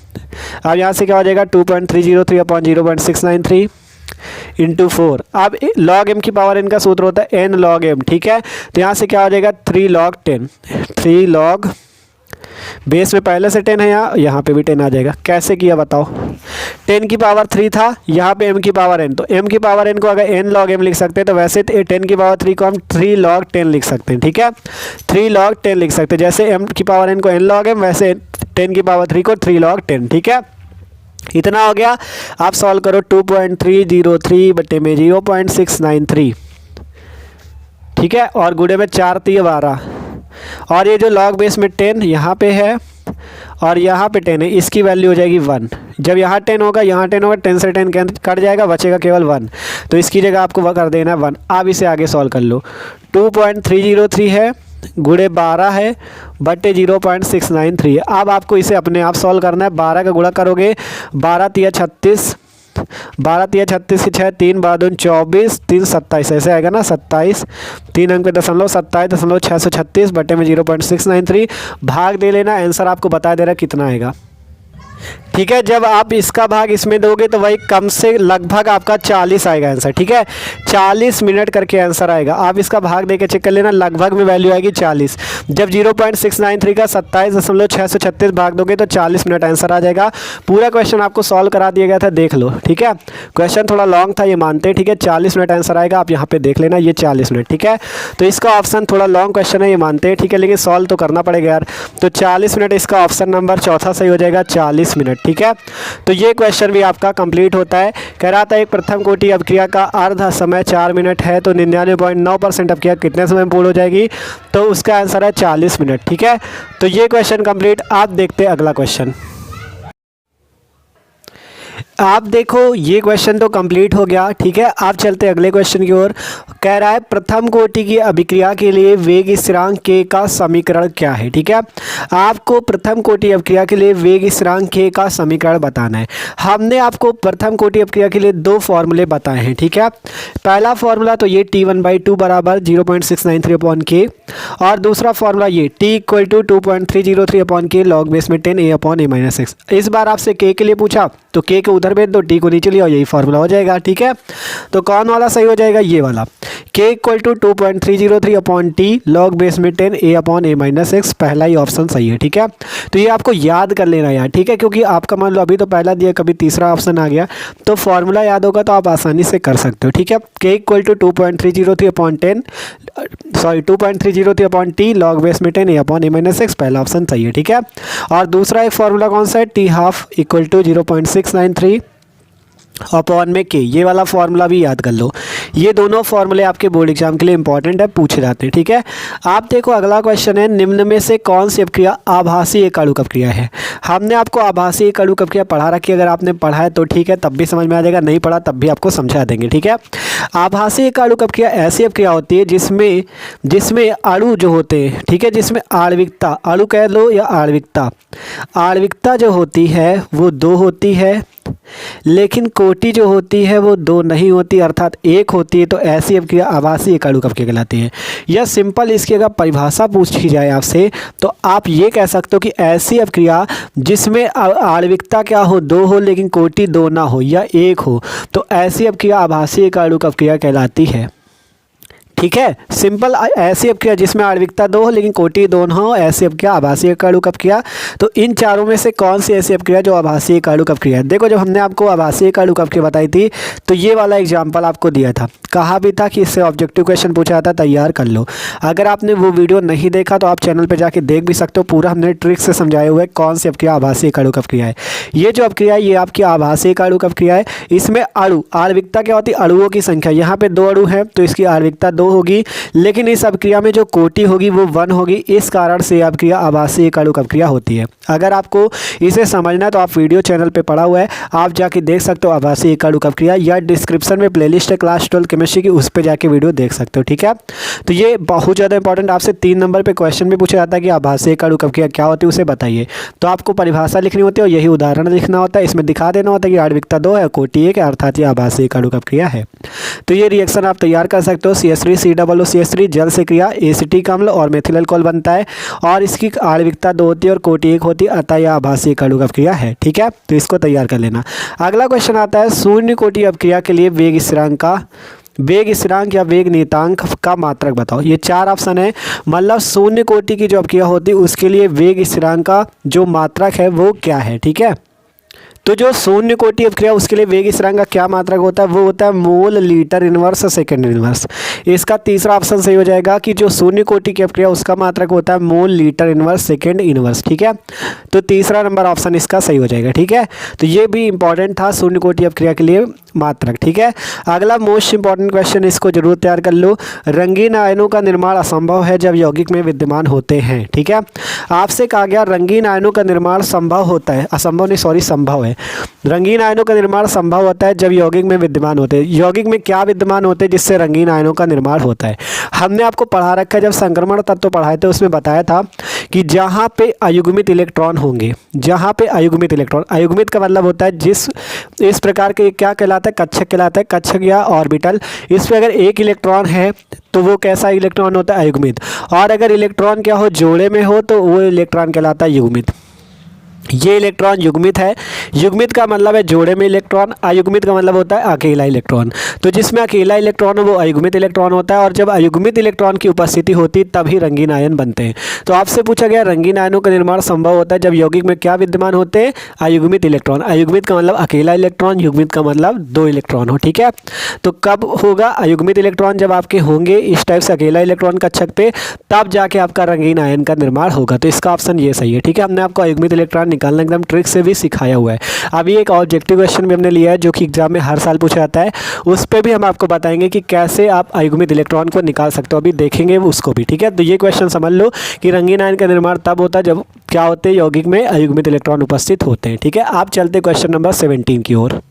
अब यहाँ से क्या हो जाएगा 2.303/0.693 इंटू 4। अब log m की पावर n का सूत्र होता है n log m, ठीक है। तो यहाँ से क्या हो जाएगा 3 log 10, 3 log बेस में पहले से 10 है, यहाँ पे भी 10 आ जाएगा। कैसे किया बताओ, 10 की पावर 3 था, यहाँ पे m की पावर n, तो m की पावर n को अगर n log m लिख सकते हैं तो वैसे 10 की पावर 3 को हम 3 log 10 लिख सकते हैं, ठीक है, 3 log 10 लिख सकते हैं। जैसे m की पावर n को n log m, वैसे 10 की पावर 3 को 3 log 10, ठीक है। इतना हो गया। आप सॉल्व करो 2.303 बट्टे में 0.693, ठीक है, और गुणे में 4 3 12 और ये जो लॉग बेस में 10 यहाँ पे है और यहाँ पे 10 है, इसकी वैल्यू हो जाएगी 1। जब यहाँ 10 होगा, यहाँ 10 होगा, 10 से 10 कट जाएगा, बचेगा केवल 1, तो इसकी जगह आपको वह कर देना 1। आप इसे आगे सॉल्व कर लो। 2.303 है, गुणे 12 है, बट्टे 0.693 है। अब आपको इसे अपने आप सॉल्व करना है। 12 का गुणा करोगे, 12 तिया 36, 12 तिया 36 की 6, 3 12 दूनी 24, 3 27, ऐसे आएगा ना 27, 3 अंक पे दशमलव, 27.636 बटे में 0.693, भाग दे लेना। आंसर आपको बता दे रहा है कितना आएगा, ठीक है। जब आप इसका भाग इसमें दोगे तो वही कम से लगभग आपका 40 आएगा आंसर, ठीक है, 40 मिनट करके आंसर आएगा। आप इसका भाग देके चेक कर लेना, लगभग में वैल्यू आएगी 40। जब 0.693 का 27.636 भाग दोगे तो 40 मिनट आंसर आ जाएगा। पूरा क्वेश्चन आपको सॉल्व करा दिया गया था, देख लो, ठीक है। क्वेश्चन थोड़ा लॉन्ग था, ये मानते हैं, ठीक है, 40 मिनट आंसर आएगा। आप यहाँ पे देख लेना, ये 40 मिनट, ठीक है। तो इसका ऑप्शन थोड़ा लॉन्ग क्वेश्चन है, ये मानते हैं, ठीक है, लेकिन सॉल्व तो करना पड़ेगा यार। तो 40 मिनट इसका ऑप्शन नंबर चौथा सही हो जाएगा, 40 मिनट, ठीक है। तो ये क्वेश्चन भी आपका कंप्लीट होता है। कह रहा था एक प्रथम कोटि अपक्रिया का अर्ध समय 4 मिनट है, तो 99.9% अपक्रिया कितने समय में पूर्ण हो जाएगी, तो उसका आंसर है 40 मिनट, ठीक है। तो ये क्वेश्चन कंप्लीट। आप देखते हैं अगला क्वेश्चन। आप देखो ये क्वेश्चन तो कंप्लीट हो गया, ठीक है। आप चलते अगले क्वेश्चन की ओर। कह रहा है प्रथम कोटि की अभिक्रिया के लिए वेग स्थिरांक k का समीकरण क्या है, ठीक है। आपको प्रथम कोटि अभिक्रिया के लिए वेग स्थिरांक k का समीकरण बताना है। हमने आपको प्रथम कोटि अभिक्रिया के लिए 2 फॉर्मूले बताए हैं, ठीक है। पहला फॉर्मूला तो ये T1/2 बराबर 0.693/K और दूसरा फॉर्मूला ये T equal to 2.303/K log base में 10 A/A-x। इस बार आपसे k के लिए पूछा तो k को उधर भेज दो, टी को नीचे लिया, यही फॉर्मूला हो जाएगा, ठीक है। तो कौन वाला सही हो जाएगा, ये वाला, k equal to 2.303/T log base में 10 A/A-x, पहला ही ऑप्शन सही है, ठीक है। तो ये आपको याद कर लेना यार, ठीक है, क्योंकि आपका मान लो अभी तो पहला दिया, कभी तीसरा ऑप्शन आ गया, तो फॉर्मूला याद होगा तो आप आसानी से कर सकते हो, ठीक है। k equal to 2.303/T log base में 10 A/A-x, पहला ऑप्शन सही है, ठीक है। और दूसरा एक फॉर्मूला कौन सा है, T half equal to 0.693 upon में के, ये वाला फॉर्मूला भी याद कर लो। ये दोनों फॉर्मूले आपके बोर्ड एग्जाम के लिए इंपॉर्टेंट है, पूछे जाते हैं। ठीक है, आप देखो अगला क्वेश्चन है, निम्न में से कौन सी अपक्रिया आभासी एक अणु अपक्रिया है। हमने आपको आभासी एक अणु अपक्रिया पढ़ा रखी है, अगर आपने पढ़ा है तो ठीक है, तब भी समझ में आ जाएगा, नहीं पढ़ा तब भी आपको समझा देंगे। ठीक है, आभासी एक अणु अपक्रिया ऐसी अपक्रिया होती है जिसमें अणु जो होते हैं, ठीक है, जिसमें आणविकता, अणु कह लो या आणविकता जो होती है वो 2 होती है, लेकिन कोटि जो होती है वो 2 नहीं होती, अर्थात 1 होती है। तो ऐसी अपक्रिया आभासी एक अणु अपक्रिया कहलाती है। या सिंपल इसकी अगर परिभाषा पूछी जाए आपसे तो आप ये कह सकते हो कि ऐसी अपक्रिया जिसमें आणविकता क्या हो, 2 हो, लेकिन कोटि 2 ना हो या 1 हो, तो ऐसी अपक्रिया आभासी एक अणु अपक्रिया कहलाती है। ठीक है, सिंपल ऐसी अपक्रिया जिसमें आणविकता 2 हो लेकिन कोटि 2 ना हो, ऐसी अपक्रिया आभासी एक अणु अपक्रिया। तो इन चारों में से कौन सी ऐसी अपक्रिया जो आभासी एक अणु अपक्रिया है। देखो, जब हमने आपको आभासी एक अणु अपक्रिया बताई थी तो ये वाला एग्जाम्पल आपको दिया था, कहा भी था कि इससे ऑब्जेक्टिव क्वेश्चन पूछा जाता, तैयार कर लो। अगर आपने वो वीडियो नहीं देखा तो आप चैनल पर जाके देख भी सकते हो, पूरा हमने ट्रिक से समझाया हुआ है कौन सी अपक्रिया आभासी एक अणु अपक्रिया है। ये जो अपक्रिया है ये आपकी आभासी एक अणु अपक्रिया है। इसमें अणु, आणविकता क्या होती है, अणुओं की संख्या, यहाँ पे 2 अणु हैं तो इसकी आणविकता 2 होगी, लेकिन इस अपक्रिया में जो कोटि होगी वो 1 होगी। इस कारण से अपक्रिया आभासी एक अणु अपक्रिया होती है। अगर आपको इसे समझना है तो आप वीडियो चैनल पे पढ़ा हुआ है, आप जाके देख सकते हो आभासी एक अणु अपक्रिया, या डिस्क्रिप्शन में प्लेलिस्ट है क्लास 12 केमिस्ट्री की, उस पर जाके वीडियो देख सकते हो। ठीक है, तो ये बहुत ज़्यादा इंपॉर्टेंट, आपसे 3 नंबर पर क्वेश्चन भी पूछा जाता है कि आभासी एक अणु अपक्रिया क्या होती है उसे बताइए। तो आपको परिभाषा लिखनी होती है और यही उदाहरण लिखना होता है, इसमें दिखा देना होता है कि आणविकता 2 है, कोटि 1 है, अर्थात ये आभासी एक अणु अपक्रिया है। तो ये रिएक्शन आप तैयार कर सकते हो, CH3 COOCH3 जल से क्रिया एसिटिक अम्ल और मेथिल अल्कोहल बनता है, और इसकी आणविकता 2 होती है और कोटि 1 होती है, अतः यह आभासी एक अणु अपक्रिया है। ठीक है, तो इसको तैयार कर लेना। अगला क्वेश्चन आता है, शून्य कोटि अपक्रिया के लिए वेग स्थिरांक या वेग नियतांक का मात्रक बताओ। ये 4 ऑप्शन है, मतलब शून्य कोटि की जो अपक्रिया होती है उसके लिए वेग स्थिरांक का जो मात्रक है वो क्या है। ठीक है, तो जो शून्य कोटि अपक्रिया उसके लिए वेग स्थिरांक का क्या मात्रक होता है, वो होता है mole litre inverse second inverse. इसका तीसरा ऑप्शन सही हो जाएगा कि जो शून्य कोटि की अपक्रिया उसका मात्रक होता है mole litre inverse second inverse. ठीक है, तो तीसरा नंबर ऑप्शन इसका सही हो जाएगा। ठीक है, तो ये भी इंपॉर्टेंट था शून्य कोटि अपक्रिया के लिए मात्रक। ठीक है, अगला मोस्ट इंपॉर्टेंट क्वेश्चन, इसको जरूर तैयार कर लो। रंगीन आयनों का निर्माण असंभव है जब यौगिक में विद्यमान होते हैं। ठीक है, आपसे कहा गया रंगीन आयनों का निर्माण संभव होता है, असंभव नहीं, सॉरी, संभव है। रंगीन आयनों का निर्माण संभव होता है जब यौगिक में विद्यमान होते हैं। यौगिक में क्या विद्यमान होते हैं जिससे रंगीन आयनों का निर्माण होता है। हमने आपको पढ़ा रखा है, जब संक्रमण तत्व पढ़ाए थे उसमें बताया था कि जहाँ पे अयुग्मित इलेक्ट्रॉन होंगे, जहाँ पे अयुग्मित इलेक्ट्रॉन, अयुग्मित का मतलब होता है इस प्रकार के क्या कहलाता है, कक्षक कहलाता है, कक्षक या ऑर्बिटल। इस पर अगर एक इलेक्ट्रॉन है तो वो कैसा इलेक्ट्रॉन होता है, अयुग्मित। और अगर इलेक्ट्रॉन क्या हो, जोड़े में हो, तो वो इलेक्ट्रॉन कहलाता है युग्मित। ये इलेक्ट्रॉन युग्मित है। युग्मित का मतलब है जोड़े में इलेक्ट्रॉन, अयुग्मित का मतलब होता है अकेला इलेक्ट्रॉन। तो जिसमें अकेला इलेक्ट्रॉन हो वो अयुग्मित इलेक्ट्रॉन होता है, और जब अयुग्मित इलेक्ट्रॉन की उपस्थिति होती तभी रंगीन आयन बनते हैं। तो आपसे पूछा गया रंगीन आयनों का निर्माण संभव होता है जब यौगिक में क्या विद्यमान होते हैं, अयुग्मित इलेक्ट्रॉन। अयुग्मित का मतलब अकेला इलेक्ट्रॉन, युग्मित का मतलब 2 इलेक्ट्रॉन हो। ठीक है, तो कब होगा अयुग्मित इलेक्ट्रॉन, जब आपके होंगे इस टाइप से अकेला इलेक्ट्रॉन कक्षक पे, तब जाके आपका रंगीन आयन का निर्माण होगा। तो इसका ऑप्शन ये सही है। ठीक है, हमने आपको अयुग्मित इलेक्ट्रॉन निकालना एकदम ट्रिक से भी सिखाया हुआ है। अभी एक ऑब्जेक्टिव क्वेश्चन भी हमने लिया है जो कि एग्जाम में हर साल पूछा जाता है, उस पर भी हम आपको बताएंगे कि कैसे आप अयुग्मित इलेक्ट्रॉन को निकाल सकते हो, अभी देखेंगे उसको भी। ठीक है, तो ये क्वेश्चन समझ लो कि रंगीन आयन का निर्माण तब होता है जब क्या होते हैं, यौगिक में अयुग्मित इलेक्ट्रॉन उपस्थित होते हैं। ठीक है, आप चलते क्वेश्चन नंबर 17 की ओर।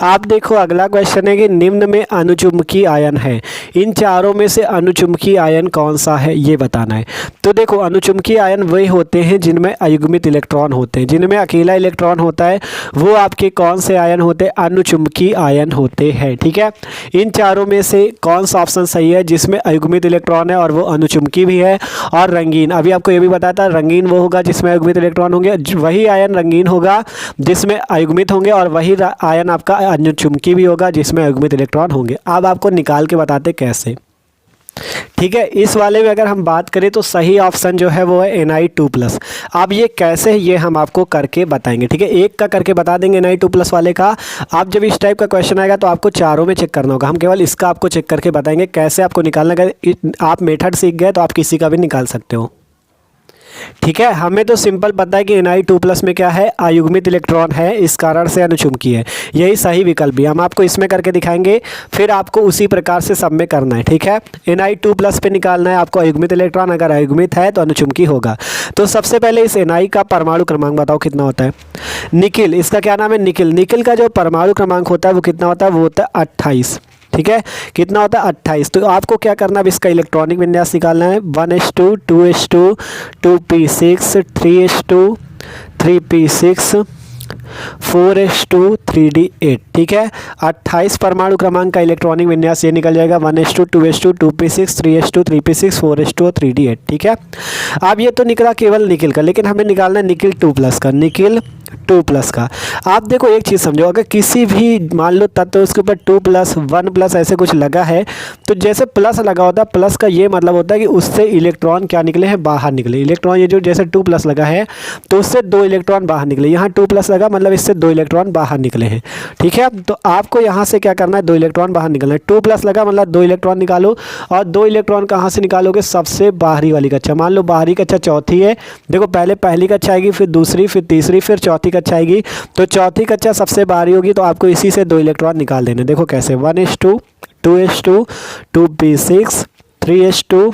आप देखो अगला क्वेश्चन है कि निम्न में अनुचुंबकीय आयन है, इन चारों में से अनुचुंबकीय आयन कौन सा है ये बताना है। तो देखो अनुचुंबकीय आयन वही होते हैं जिनमें अयुग्मित इलेक्ट्रॉन होते हैं, जिनमें अकेला इलेक्ट्रॉन होता है वो आपके कौन से आयन होते हैं, अनुचुंबकीय आयन होते हैं। ठीक है, इन चारों में से कौन सा ऑप्शन सही है जिसमें अयुग्मित इलेक्ट्रॉन है और वो अनुचुंबकीय भी है और रंगीन। अभी आपको ये भी बताया था रंगीन वो होगा जिसमें अयुग्मित इलेक्ट्रॉन होंगे, वही आयन रंगीन होगा जिसमें अयुग्मित होंगे, और वही आयन आपका अनुचुंबकीय भी होगा जिसमें अयुग्मित इलेक्ट्रॉन होंगे। अब आपको निकाल के बताते कैसे। ठीक है, इस वाले में अगर हम बात करें तो सही ऑप्शन जो है वो है Ni2+। अब ये कैसे है ये हम आपको करके बताएंगे। ठीक है, एक का करके बता देंगे Ni2+ वाले का। आप जब इस टाइप का क्वेश्चन आएगा तो आपको चारों में चेक करना होगा, हम केवल इसका आपको चेक करके बताएंगे कैसे आपको निकालना है। आप मेथड सीख गए तो आप किसी का भी निकाल सकते हो। ठीक है, हमें तो सिंपल पता है कि Na2+ में क्या है, अयुग्मित इलेक्ट्रॉन है, इस कारण से अनुचुंबकीय है। यही सही विकल्प भी हम आपको इसमें करके दिखाएंगे, फिर आपको उसी प्रकार से सब में करना है। ठीक है, Na2+ पे निकालना है आपको अयुग्मित इलेक्ट्रॉन, अगर अयुग्मित है तो अनुचुंबकीय होगा। तो सबसे पहले इस Na का परमाणु क्रमांक बताओ कितना होता है। निकिल, इसका क्या नाम है, निकिल। निकिल का जो परमाणु क्रमांक होता है वो कितना होता है, वो होता है 28। ठीक है, कितना होता है 28। तो आपको क्या करना है, इसका इलेक्ट्रॉनिक विन्यास निकालना है। 1s2 2s2 2p6 3s2 3p6 4s2 3d8। ठीक है, 28 परमाणु क्रमांक का इलेक्ट्रॉनिक विन्यास ये निकल जाएगा 1s2 2s2 2p6 3s2 3p6 4s2 3d8। ठीक है, अब ये तो निकला केवल निकिल का, लेकिन हमें निकालना है निकिल 2+ का, निकिल 2+ का। आप देखो एक चीज़ समझो, अगर किसी भी मान लो तत्व उसके ऊपर 2+, 1+ ऐसे कुछ लगा है, तो जैसे प्लस लगा होता है, प्लस का ये मतलब होता है कि उससे इलेक्ट्रॉन क्या निकले हैं, बाहर निकले। इलेक्ट्रॉन ये जो जैसे 2+ लगा है तो उससे 2 इलेक्ट्रॉन बाहर निकले, यहाँ 2+ लगा मतलब इससे 2 इलेक्ट्रॉन बाहर निकले हैं। ठीक है, तो आपको यहाँ से क्या करना है, 2 इलेक्ट्रॉन बाहर निकलना है। 2+ लगा मतलब 2 इलेक्ट्रॉन निकालो, और 2 इलेक्ट्रॉन कहाँ से निकालोगे, सबसे बाहरी वाली कक्षा। मान लो बाहरी कक्षा चौथी है, देखो पहले पहली कक्षा आएगी, फिर दूसरी, फिर तीसरी, फिर चौथी कक्षा आएगी। तो चौथी कक्षा सबसे बाहरी होगी, तो आपको इसी से 2 इलेक्ट्रॉन निकाल देने। देखो कैसे, 1s2 2s2 2p6 3s2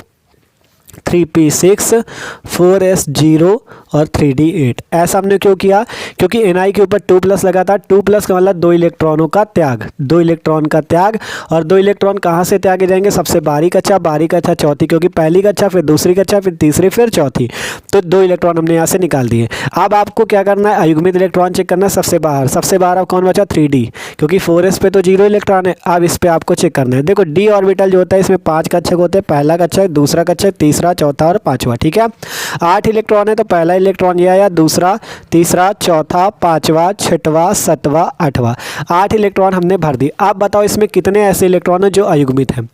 3p6 4s0 और 3d8। ऐसा हमने क्यों किया, क्योंकि Na के ऊपर 2+ लगा था। 2+ का मतलब 2 इलेक्ट्रॉनों का त्याग, 2 इलेक्ट्रॉन का त्याग। और 2 इलेक्ट्रॉन कहाँ से त्यागे जाएंगे, सबसे बाहरी कक्षा, बाहरी कक्षा चौथी, क्योंकि पहली कक्षा फिर दूसरी कक्षा फिर तीसरी फिर चौथी। तो 2 इलेक्ट्रॉन हमने यहाँ से निकाल दिए। अब आपको क्या करना है, अयुग्मित इलेक्ट्रॉन चेक करना है सबसे बाहर। सबसे बाहर अब कौन बचा, 3d, क्योंकि 4s पे तो 0 इलेक्ट्रॉन है। अब इस पर आपको चेक करना है। देखो d ऑर्बिटल जो होता है इसमें 5 कक्षक होते हैं, पहला कक्षक, दूसरा कक्षक, तीसरा, चौथा और पांचवा। ठीक है, 8 इलेक्ट्रॉन है, तो पहला इलेक्ट्रॉन ये आया, दूसरा, तीसरा, चौथा, पांचवा, छठवा, सातवां, आठवां। 8 इलेक्ट्रॉन हमने भर दी। आप बताओ इसमें कितने ऐसे इलेक्ट्रॉन हैं जो अयुग्मित हैं।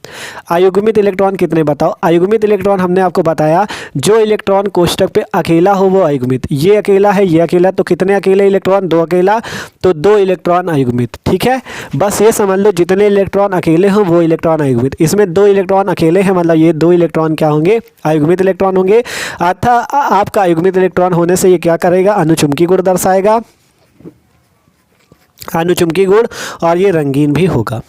अयुग्मित इलेक्ट्रॉन कितने बताओ। अयुग्मित इलेक्ट्रॉन हमने आपको बताया, जो इलेक्ट्रॉन कोष्टक पे अकेला हो वो अयुग्मित। ये अकेला है, ये अकेला, तो कितने अकेले इलेक्ट्रॉन, 2 अकेला, तो 2 इलेक्ट्रॉन अयुग्मित। ठीक है, बस ये समझ लो जितने इलेक्ट्रॉन अकेले हों वो इलेक्ट्रॉन अयुग्मित। इसमें 2 इलेक्ट्रॉन अकेले हैं, मतलब ये 2 इलेक्ट्रॉन क्या होंगे, अयुग्मित इलेक्ट्रॉन होंगे। अर्थात आपका अयुग्मित इलेक्ट्रॉन होने से ये क्या करेगा, अनुचुंबकीय गुण दर्शाएगा, अनुचुंबकीय गुण, और ये रंगीन भी होगा।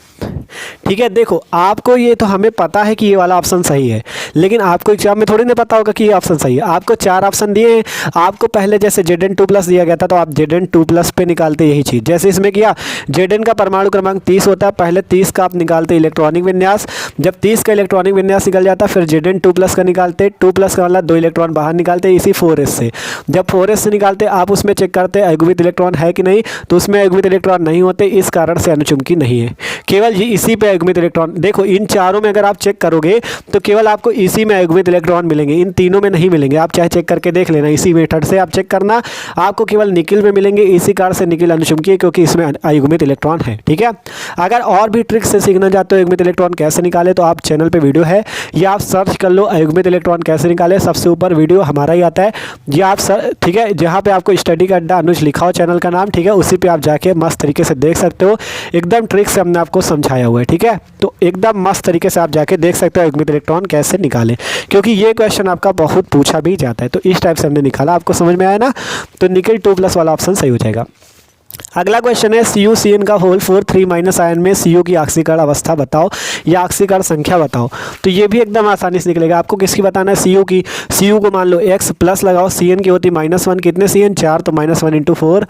ठीक है, देखो आपको ये तो हमें पता है कि ये वाला ऑप्शन सही है, लेकिन आपको एग्जाम में थोड़ी ना पता होगा कि ये ऑप्शन सही है। आपको 4 ऑप्शन दिए हैं, आपको पहले जैसे Zn2+ दिया गया था तो आप Zn2+ पे निकालते यही चीज़। जैसे इसमें किया, Zn का परमाणु क्रमांक 30 होता है, पहले 30 का आप निकालते इलेक्ट्रॉनिक विन्यास। जब 30 का इलेक्ट्रॉनिक विन्यास निकल जाता फिर Zn2+ का निकालते, 2+ का मतलब 2 इलेक्ट्रॉन बाहर निकालते इसी 4s से। जब 4s से निकालते आप उसमें चेक करते अयुग्मित इलेक्ट्रॉन है कि नहीं, तो उसमें अयुग्मित इलेक्ट्रॉन नहीं होते, इस कारण से अनुचुंबकीय नहीं है। केवल इसी पे अयुग्मित इलेक्ट्रॉन, देखो इन चारों में अगर आप चेक करोगे तो केवल आपको इसी में अयुग्मित इलेक्ट्रॉन मिलेंगे, इन तीनों में नहीं मिलेंगे। आप चाहे चेक करके देख लेना, इसी मेथड से आप चेक करना, आपको केवल निकिल में मिलेंगे। इसी कारण से निकिल अनुचुंबकीय, क्योंकि इसमें अयुग्मित इलेक्ट्रॉन है। ठीक है, अगर और भी ट्रिक से सीखना चाहते हो अयुग्मित इलेक्ट्रॉन कैसे निकाले, तो आप चैनल पर वीडियो है, या आप सर्च कर लो अयुग्मित इलेक्ट्रॉन कैसे निकाले, सबसे ऊपर वीडियो हमारा ही आता है, ये आप ठीक है, जहाँ पे आपको स्टडी का अड्डा अनुज लिखा हो चैनल का नाम, ठीक है, उसी पे आप जाके मस्त तरीके से देख सकते हो। एकदम ट्रिक से हमने आपको समझाया हुआ है। ठीक है, तो एकदम मस्त तरीके से आप जाके देख सकते हो अयुग्मित इलेक्ट्रॉन कैसे निकालें, क्योंकि ये क्वेश्चन आपका बहुत पूछा भी जाता है। तो इस टाइप से हमने निकाला, आपको समझ में आया ना, तो निकिल 2+ वाला ऑप्शन सही हो जाएगा। अगला क्वेश्चन है CuCN का होल 4 3- आयन में Cu की ऑक्सीकरण अवस्था बताओ या ऑक्सीकरण संख्या बताओ। तो ये भी एकदम आसानी से निकलेगा। आपको किसकी बताना है, Cu की। Cu को मान लो x प्लस लगाओ, Cn की होती -1, कितने Cn 4, तो -1 × 4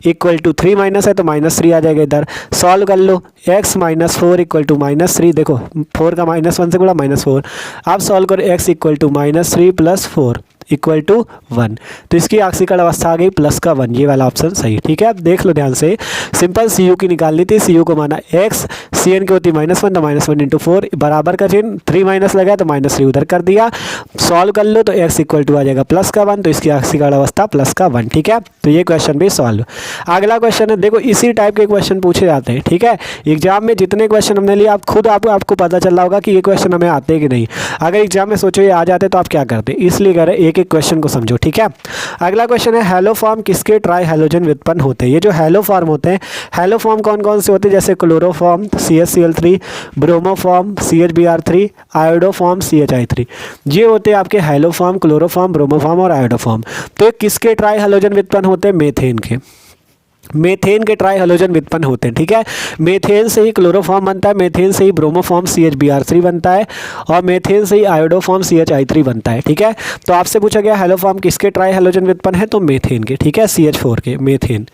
= 3 माइनस है तो -3 आ जाएगा। इधर सॉल्व कर लो, x - 4 = -3, देखो 4 का -1 से गुणा -4। अब सॉल्व करो, x = -3 + 4 = 1, तो इसकी ऑक्सीकरण अवस्था आ गई +1। ये वाला ऑप्शन सही। ठीक है, अब देख लो ध्यान से, सिंपल Cu की निकालनी थी। Cu को माना x, Cn की होती -1, तो -1 × 4 बराबर का चिन्ह, 3 माइनस लगा तो -3 उधर कर दिया। सॉल्व कर लो तो x = आ जाएगा +1, तो इसकी ऑक्सीकरण अवस्था +1। ठीक है, तो ये क्वेश्चन भी सॉल्व। अगला क्वेश्चन है, देखो इसी टाइप के क्वेश्चन पूछे जाते हैं। ठीक है, एग्जाम में जितने क्वेश्चन हमने लिए आप खुद आपको पता चल रहा होगा कि ये क्वेश्चन हमें आते हैं कि नहीं। अगर एग्जाम में सोचो ये आ जाते तो आप क्या करते, इसलिए कह रहे एक एक क्वेश्चन को समझो, ठीक है। अगला क्वेश्चन है हैलो फॉर्म किसके ट्राई हैलोजन व्युत्पन्न होते हैं। ये जो हैलो फॉर्म होते हैं, हैलो फॉर्म कौन कौन से होते हैं, जैसे chloroform CHCl3, bromoform CHBr3, iodoform CHI3, ये होते हैं आपके हैलोफॉर्म, क्लोरोफॉर्म, ब्रोमोफॉर्म और आयोडोफॉर्म। तो ये किसके ट्राई हैलोजन व्युत्पन्न होते हैं, मेथेन के। मेथेन के ट्राई हैलोजन व्युत्पन्न होते हैं, ठीक है। मेथेन से ही क्लोरोफॉर्म बनता है, मेथेन से ही ब्रोमोफॉर्म CHBr3 बनता है और मेथेन से ही आयोडोफॉर्म CHI3 बनता है, ठीक है। तो आपसे पूछा गया हैलोफॉर्म किसके ट्राई हैलोजन व्युत्पन्न है, तो मेथेन के, ठीक है, CH4 के, मेथेन।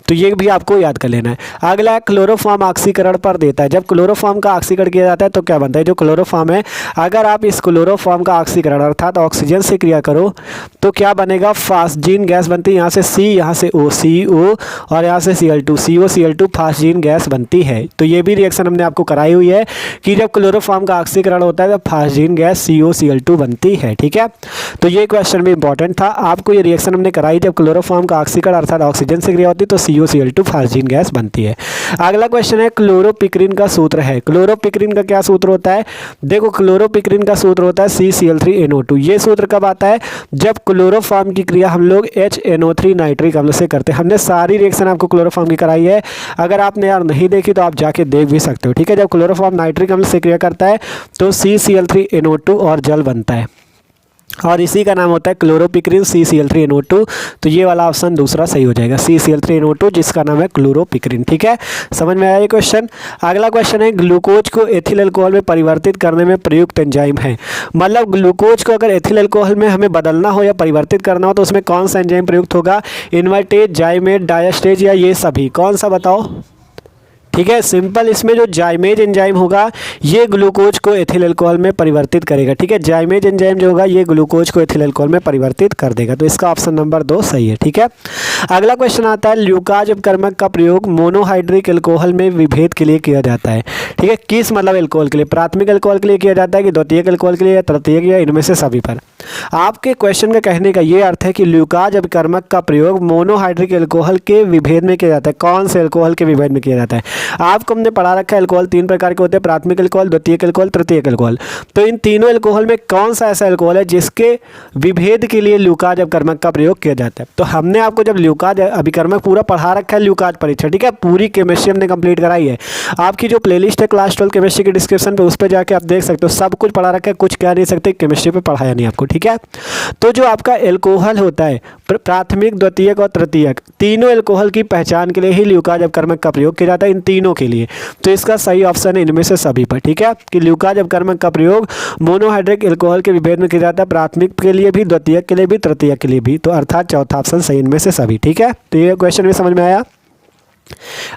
तो ये भी आपको याद कर लेना है। अगला क्लोरोफॉर्म ऑक्सीकरण पर देता है। जब क्लोरोफॉर्म का ऑक्सीकरण किया जाता है तो क्या बनता है, जो क्लोरोफॉर्म है, अगर आप इस क्लोरोफॉर्म का ऑक्सीकरण अर्थात ऑक्सीजन से क्रिया करो तो क्या बनेगा, फास्जीन गैस बनती है। यहाँ से C, यहाँ से O, CO और यहाँ से Cl2, CO फास्जीन गैस बनती है। तो ये भी रिएक्शन हमने आपको कराई हुई है कि जब क्लोरोफॉर्म का ऑक्सीकरण होता है तो फास्जीन गैस COCl2 बनती है, ठीक है। तो ये क्वेश्चन भी इंपॉर्टेंट था, आपको ये रिएक्शन हमने कराई, जब क्लोरोफॉर्म का ऑक्सीकरण अर्थात ऑक्सीजन से क्रिया होती है तो COCl2 फास्जीन गैस बनती है। अगला क्वेश्चन है क्लोरोपिक्रिन का सूत्र है। क्लोरोपिक्रिन का क्या सूत्र होता है, देखो क्लोरोपिक्रिन का सूत्र होता है CCl3NO2। ये सूत्र कब आता है, जब क्लोरोफॉर्म की क्रिया हम लोग HNO3 नाइट्रिक अम्ल से करते हैं। हमने सारी रिएक्शन आपको क्लोरोफॉर्म की कराई है, अगर आपने यार नहीं देखी तो आप जाके देख भी सकते हो, ठीक है। जब क्लोरोफॉर्म नाइट्रिक अम्ल से क्रिया करता है तो CCl3NO2 और जल बनता है और इसी का नाम होता है क्लोरोपिक्रिन CCl3NO2। तो ये वाला ऑप्शन दूसरा सही हो जाएगा, CCl3NO2 जिसका नाम है क्लोरोपिक्रिन, ठीक है। समझ में आया ये क्वेश्चन। अगला क्वेश्चन है ग्लूकोज को एथिल अल्कोहल में परिवर्तित करने में प्रयुक्त एंजाइम है। मतलब ग्लूकोज को अगर एथिल अल्कोहल में हमें बदलना हो या परिवर्तित करना हो तो उसमें कौन सा एंजाइम प्रयुक्त होगा, इन्वर्टेज, जाइमेट, डायस्टेज या ये सभी, कौन सा बताओ, ठीक है। सिंपल, इसमें जो जाइमेज एंजाइम होगा ये ग्लूकोज को एथिल अल्कोहल में परिवर्तित करेगा, ठीक है। जाइमेज एंजाइम जो होगा ये ग्लूकोज को एथिल अल्कोहल में परिवर्तित कर देगा। तो इसका ऑप्शन नंबर 2 सही है, ठीक है। अगला क्वेश्चन आता है ल्यूकाज अपकर्मक का प्रयोग मोनोहाइड्रिक अल्कोहल में विभेद के लिए किया जाता है, ठीक है। किस मतलब अल्कोहल के लिए, प्राथमिक अल्कोहल के लिए किया जाता है कि द्वितीयक अल्कोहल के लिए या तृतीयक या इनमें से सभी पर। आपके क्वेश्चन का कहने का ये अर्थ है कि ल्यूकाज अपकर्मक का प्रयोग मोनोहाइड्रिक अल्कोहल के विभेद में किया जाता है। कौन से अल्कोहल के विभेद में किया जाता है, आपको हमने पढ़ा रखा है अल्कोहल 3 प्रकार के होते हैं, प्राथमिक अल्कोहल, द्वितीयक अल्कोहल, तृतीयक अल्कोहल। तो इन तीनों अल्कोहल में कौन सा ऐसा अल्कोहल है जिसके विभेद के लिए ल्यूकाज अपकर्मक का प्रयोग किया जाता है। तो हमने आपको जब ल्यूकाज अभिकर्मक पूरा पढ़ा रखा है, ल्यूकाज परीक्षा, ठीक है, पूरी केमिस्ट्री हमने कंप्लीट कराई है। आपकी जो प्लेलिस्ट है क्लास 12 केमिस्ट्री के डिस्क्रिप्शन पे, उस पर जाके आप देख सकते हो, सब कुछ पढ़ा रखा है, कुछ कह नहीं सकते, केमिस्ट्री पे पढ़ाया नहीं आपको, ठीक है। तो जो आपका एल्कोहल होता है प्राथमिक, द्वितीयक और तृतीयक, तीनों एल्कोहल की पहचान के लिए ही ल्यूकाज अपकर्मक का प्रयोग किया जाता है, इन तीनों के लिए। तो इसका सही ऑप्शन है इनमें से सभी पर, ठीक है, कि ल्यूकाज अपकर्मक का प्रयोग मोनोहाइड्रिक एल्कोहल के विभेद में किया जाता है, प्राथमिक के लिए भी, द्वितीयक के लिए भी, तृतीयक के लिए भी। तो अर्थात चौथा ऑप्शन सही इनमें से सभी, ठीक है। तो ये क्वेश्चन भी समझ में आया।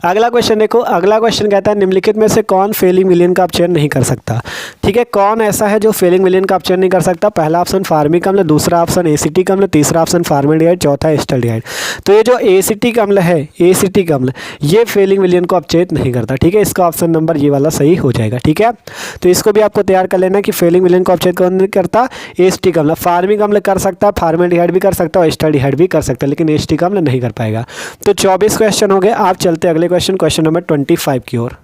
अगला क्वेश्चन देखो, अगला क्वेश्चन कहता है निम्नलिखित में से कौन फेलिंग विलेन का अपचयन नहीं कर सकता, ठीक है। कौन ऐसा है जो फेलिंग विलेन का अपचयन नहीं कर सकता, पहला ऑप्शन फार्मिक अम्ल, दूसरा ऑप्शन एसिटिक अम्ल, तीसरा ऑप्शन फॉर्मेल्डिहाइड, चौथा एस्टल्डिहाइड। तो ये जो एसिटिक अम्ल है, एसिटिक अम्ल, ये फेलिंग विलेन को अपचयित नहीं करता, ठीक है। इसका ऑप्शन नंबर ये वाला सही हो जाएगा, ठीक है। तो इसको भी आपको तैयार कर लेना कि फेलिंग विलेन को अपचयित कौन नहीं करता, एसिटिक अम्ल। फार्मिक अम्ल कर सकता है, फॉर्मेल्डिहाइड भी कर सकता है, एस्टल्डिहाइड भी कर सकता है, लेकिन एसिटिक अम्ल नहीं कर पाएगा। तो 24 क्वेश्चन हो गए। आप चलते अगले क्वेश्चन नंबर 25 की ओर,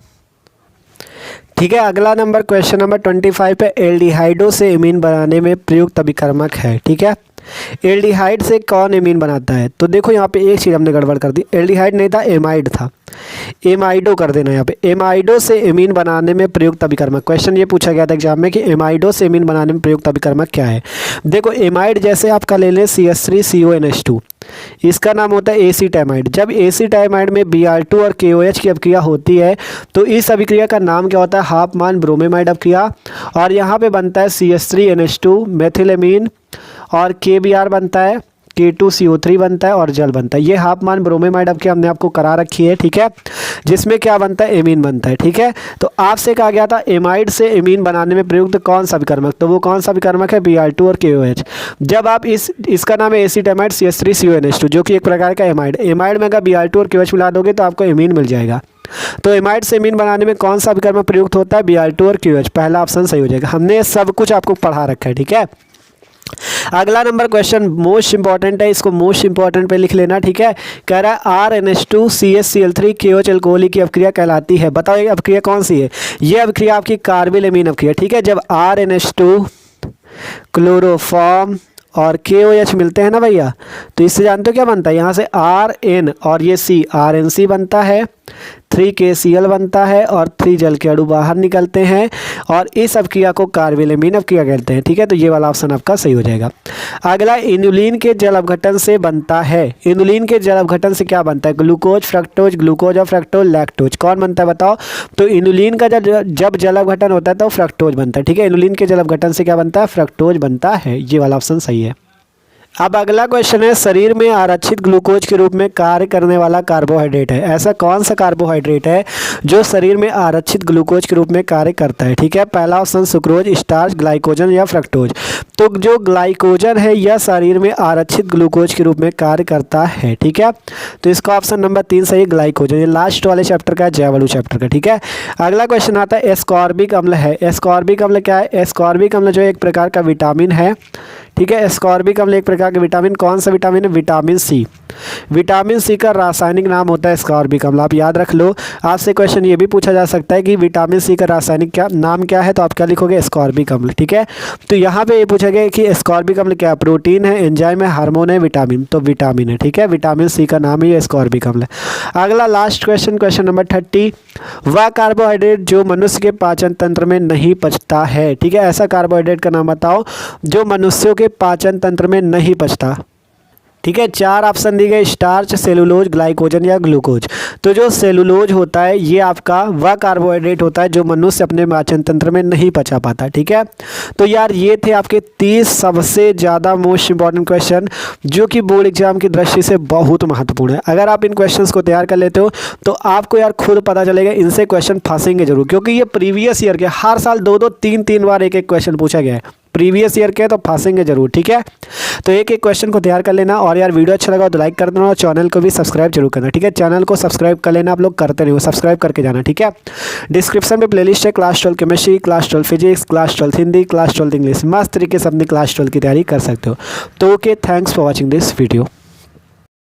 ठीक है। अगला नंबर क्वेश्चन नंबर 25 पे एल्डिहाइडो से एमीन बनाने में प्रयुक्त अभिकर्मक है, ठीक है। एल्डिहाइड से कौन एमीन बनाता है, तो देखो यहाँ पे एक चीज़ हमने गड़बड़ कर दी, एल्डिहाइड नहीं था, एमाइड था, एमाइडो कर देना यहाँ पे। एमाइडो से एमीन बनाने में प्रयुक्त अभिकर्मक, क्वेश्चन ये पूछा गया था एग्जाम में कि एमाइडो से एमीन बनाने में प्रयुक्त अभिकर्मक क्या है। देखो एमाइड जैसे आपका ले लें CH3CONH2, इसका नाम होता है एसिटामाइड। जब एसिटामाइड में Br2 और KOH की अभिक्रिया होती है तो इस अभिक्रिया का नाम क्या होता है, हाफमान ब्रोमेमाइड अभिक्रिया। और यहाँ पे बनता है CH3NH2 मेथिलेमीन और KBr बनता है, K2CO3 बनता है और जल बनता है। ये हाफमान ब्रोमेमाइड अभिक्रिया हमने आपको करा रखी है, ठीक है, जिसमें क्या बनता है, एमीन बनता है, ठीक है। तो आपसे कहा गया था एमाइड से एमीन बनाने में प्रयुक्त कौन सा अभिकर्मक, तो वो कौन सा अभिकर्मक है, Br2 और KOH। जब आप इसका नाम है एसिटामाइड CH3CONH2 जो कि एक प्रकार का एमाइड, एमाइड में अगर Br2 और KOH मिला दोगे तो आपको एमीन मिल जाएगा। तो एमाइड से एमीन बनाने में कौन सा अभिकर्मक प्रयुक्त होता है, Br2 और KOH, पहला ऑप्शन सही हो जाएगा। हमने सब कुछ आपको पढ़ा रखा है, ठीक है। अगला नंबर क्वेश्चन मोस्ट इंपॉर्टेंट है, इसको मोस्ट इंपॉर्टेंट पे लिख लेना, ठीक है। कह रहा है RNH2CHCl3 KOH अल्कोहल की अभिक्रिया कहलाती है। बताओ ये अभिक्रिया कौन सी है, ये अभिक्रिया आपकी कार्बिल एमीन अभिक्रिया, ठीक है। जब RNH2 क्लोरोफॉर्म और KOH मिलते हैं ना भैया, तो इससे जानते हो क्या बनता है, यहाँ से RN और ये C RNC बनता है, 3KCl बनता है और 3 जल के अणु बाहर निकलते हैं और इस अवक्रिया को कार्बोनिल अवक्रिया कहते हैं। ठीक है, तो ये वाला ऑप्शन आपका सही हो जाएगा। अगला, इनुलिन के जल अपघटन से बनता है, इनुलिन के जल अपघटन से क्या बनता है, ग्लूकोज, फ्रक्टोज, ग्लूकोज और फ्रक्टोज, लैक्टोज, कौन बनता है बताओ। तो इनुलिन का जब जल अपघटन होता है तो फ्रक्टोज बनता है। ठीक है, इनुलिन के जल अपघटन से क्या बनता है, फ्रक्टोज बनता है। ये वाला ऑप्शन सही है। अब अगला क्वेश्चन है, शरीर में आरक्षित ग्लूकोज के रूप में कार्य करने वाला कार्बोहाइड्रेट है। ऐसा कौन सा कार्बोहाइड्रेट है जो शरीर में आरक्षित ग्लूकोज के रूप में कार्य करता है। ठीक है, पहला ऑप्शन सुक्रोज, स्टार्च, ग्लाइकोजन या फ्रक्टोज। तो जो ग्लाइकोजन है यह शरीर में आरक्षित ग्लूकोज के रूप में कार्य करता है। ठीक है, तो इसका ऑप्शन नंबर 3 सही, ग्लाइकोजन। ये लास्ट वाले चैप्टर का, जैवलू चैप्टर का। ठीक है, अगला क्वेश्चन आता है, एस्कॉर्बिक अम्ल है। एस्कॉर्बिक अम्ल क्या है, एस्कॉर्बिक अम्ल जो एक प्रकार का विटामिन है। ठीक है, एस्कॉर्बिक अम्ल एक प्रकार का विटामिन, कौन सा विटामिन है, विटामिन सी। विटामिन सी का रासायनिक नाम होता है एस्कॉर्बिक अम्ल, आप याद रख लो। आपसे क्वेश्चन ये भी पूछा जा सकता है कि विटामिन सी का रासायनिक नाम क्या है, तो आप क्या लिखोगे, एस्कॉर्बिक अम्ल। ठीक है, तो यहाँ पे ये पूछा गया कि एस्कॉर्बिक अम्ल क्या है, प्रोटीन है, एंजाइम है, हार्मोन है, विटामिन, तो विटामिन है। ठीक है, विटामिन सी का नाम ही एस्कॉर्बिक अम्ल है। अगला लास्ट क्वेश्चन, क्वेश्चन नंबर 30, वह कार्बोहाइड्रेट जो मनुष्य के पाचन तंत्र में नहीं पचता है। ठीक है, ऐसा कार्बोहाइड्रेट का नाम बताओ जो मनुष्यों के पाचन तंत्र में नहीं पचता। ठीक है, 4 ऑप्शन दिए गए, स्टार्च, सेलुलोज, ग्लाइकोजन या ग्लूकोज। तो जो सेलुलोज होता है ये आपका वह कार्बोहाइड्रेट होता है जो मनुष्य अपने पाचन तंत्र में नहीं पचा पाता। ठीक है, तो यार ये थे आपके 30 सबसे ज़्यादा मोस्ट इंपॉर्टेंट क्वेश्चन जो कि बोर्ड एग्जाम की दृष्टि से बहुत महत्वपूर्ण है। अगर आप इन क्वेश्चंस को तैयार कर लेते हो तो आपको यार खुद पता चलेगा इनसे क्वेश्चन फंसेंगे जरूर, क्योंकि ये प्रीवियस ईयर के हर साल 2-2, 3-3 बार एक क्वेश्चन पूछा गया है प्रीवियस ईयर के, तो फंसेंगे जरूर। ठीक है, तो एक क्वेश्चन को तैयार कर लेना, और यार वीडियो अच्छा लगा तो लाइक कर देना और चैनल को भी सब्सक्राइब जरूर करना। ठीक है, चैनल को सब्सक्राइब कर लेना, आप लोग करते नहीं हो, सब्सक्राइब करके जाना। ठीक है, डिस्क्रिप्शन में प्लेलिस्ट है, class 12 chemistry, class 12 physics, class 12 Hindi, class 12 English, मस्त तरीके से अपनी क्लास 12 की तैयारी कर सकते हो। तो okay, thanks for watching this video.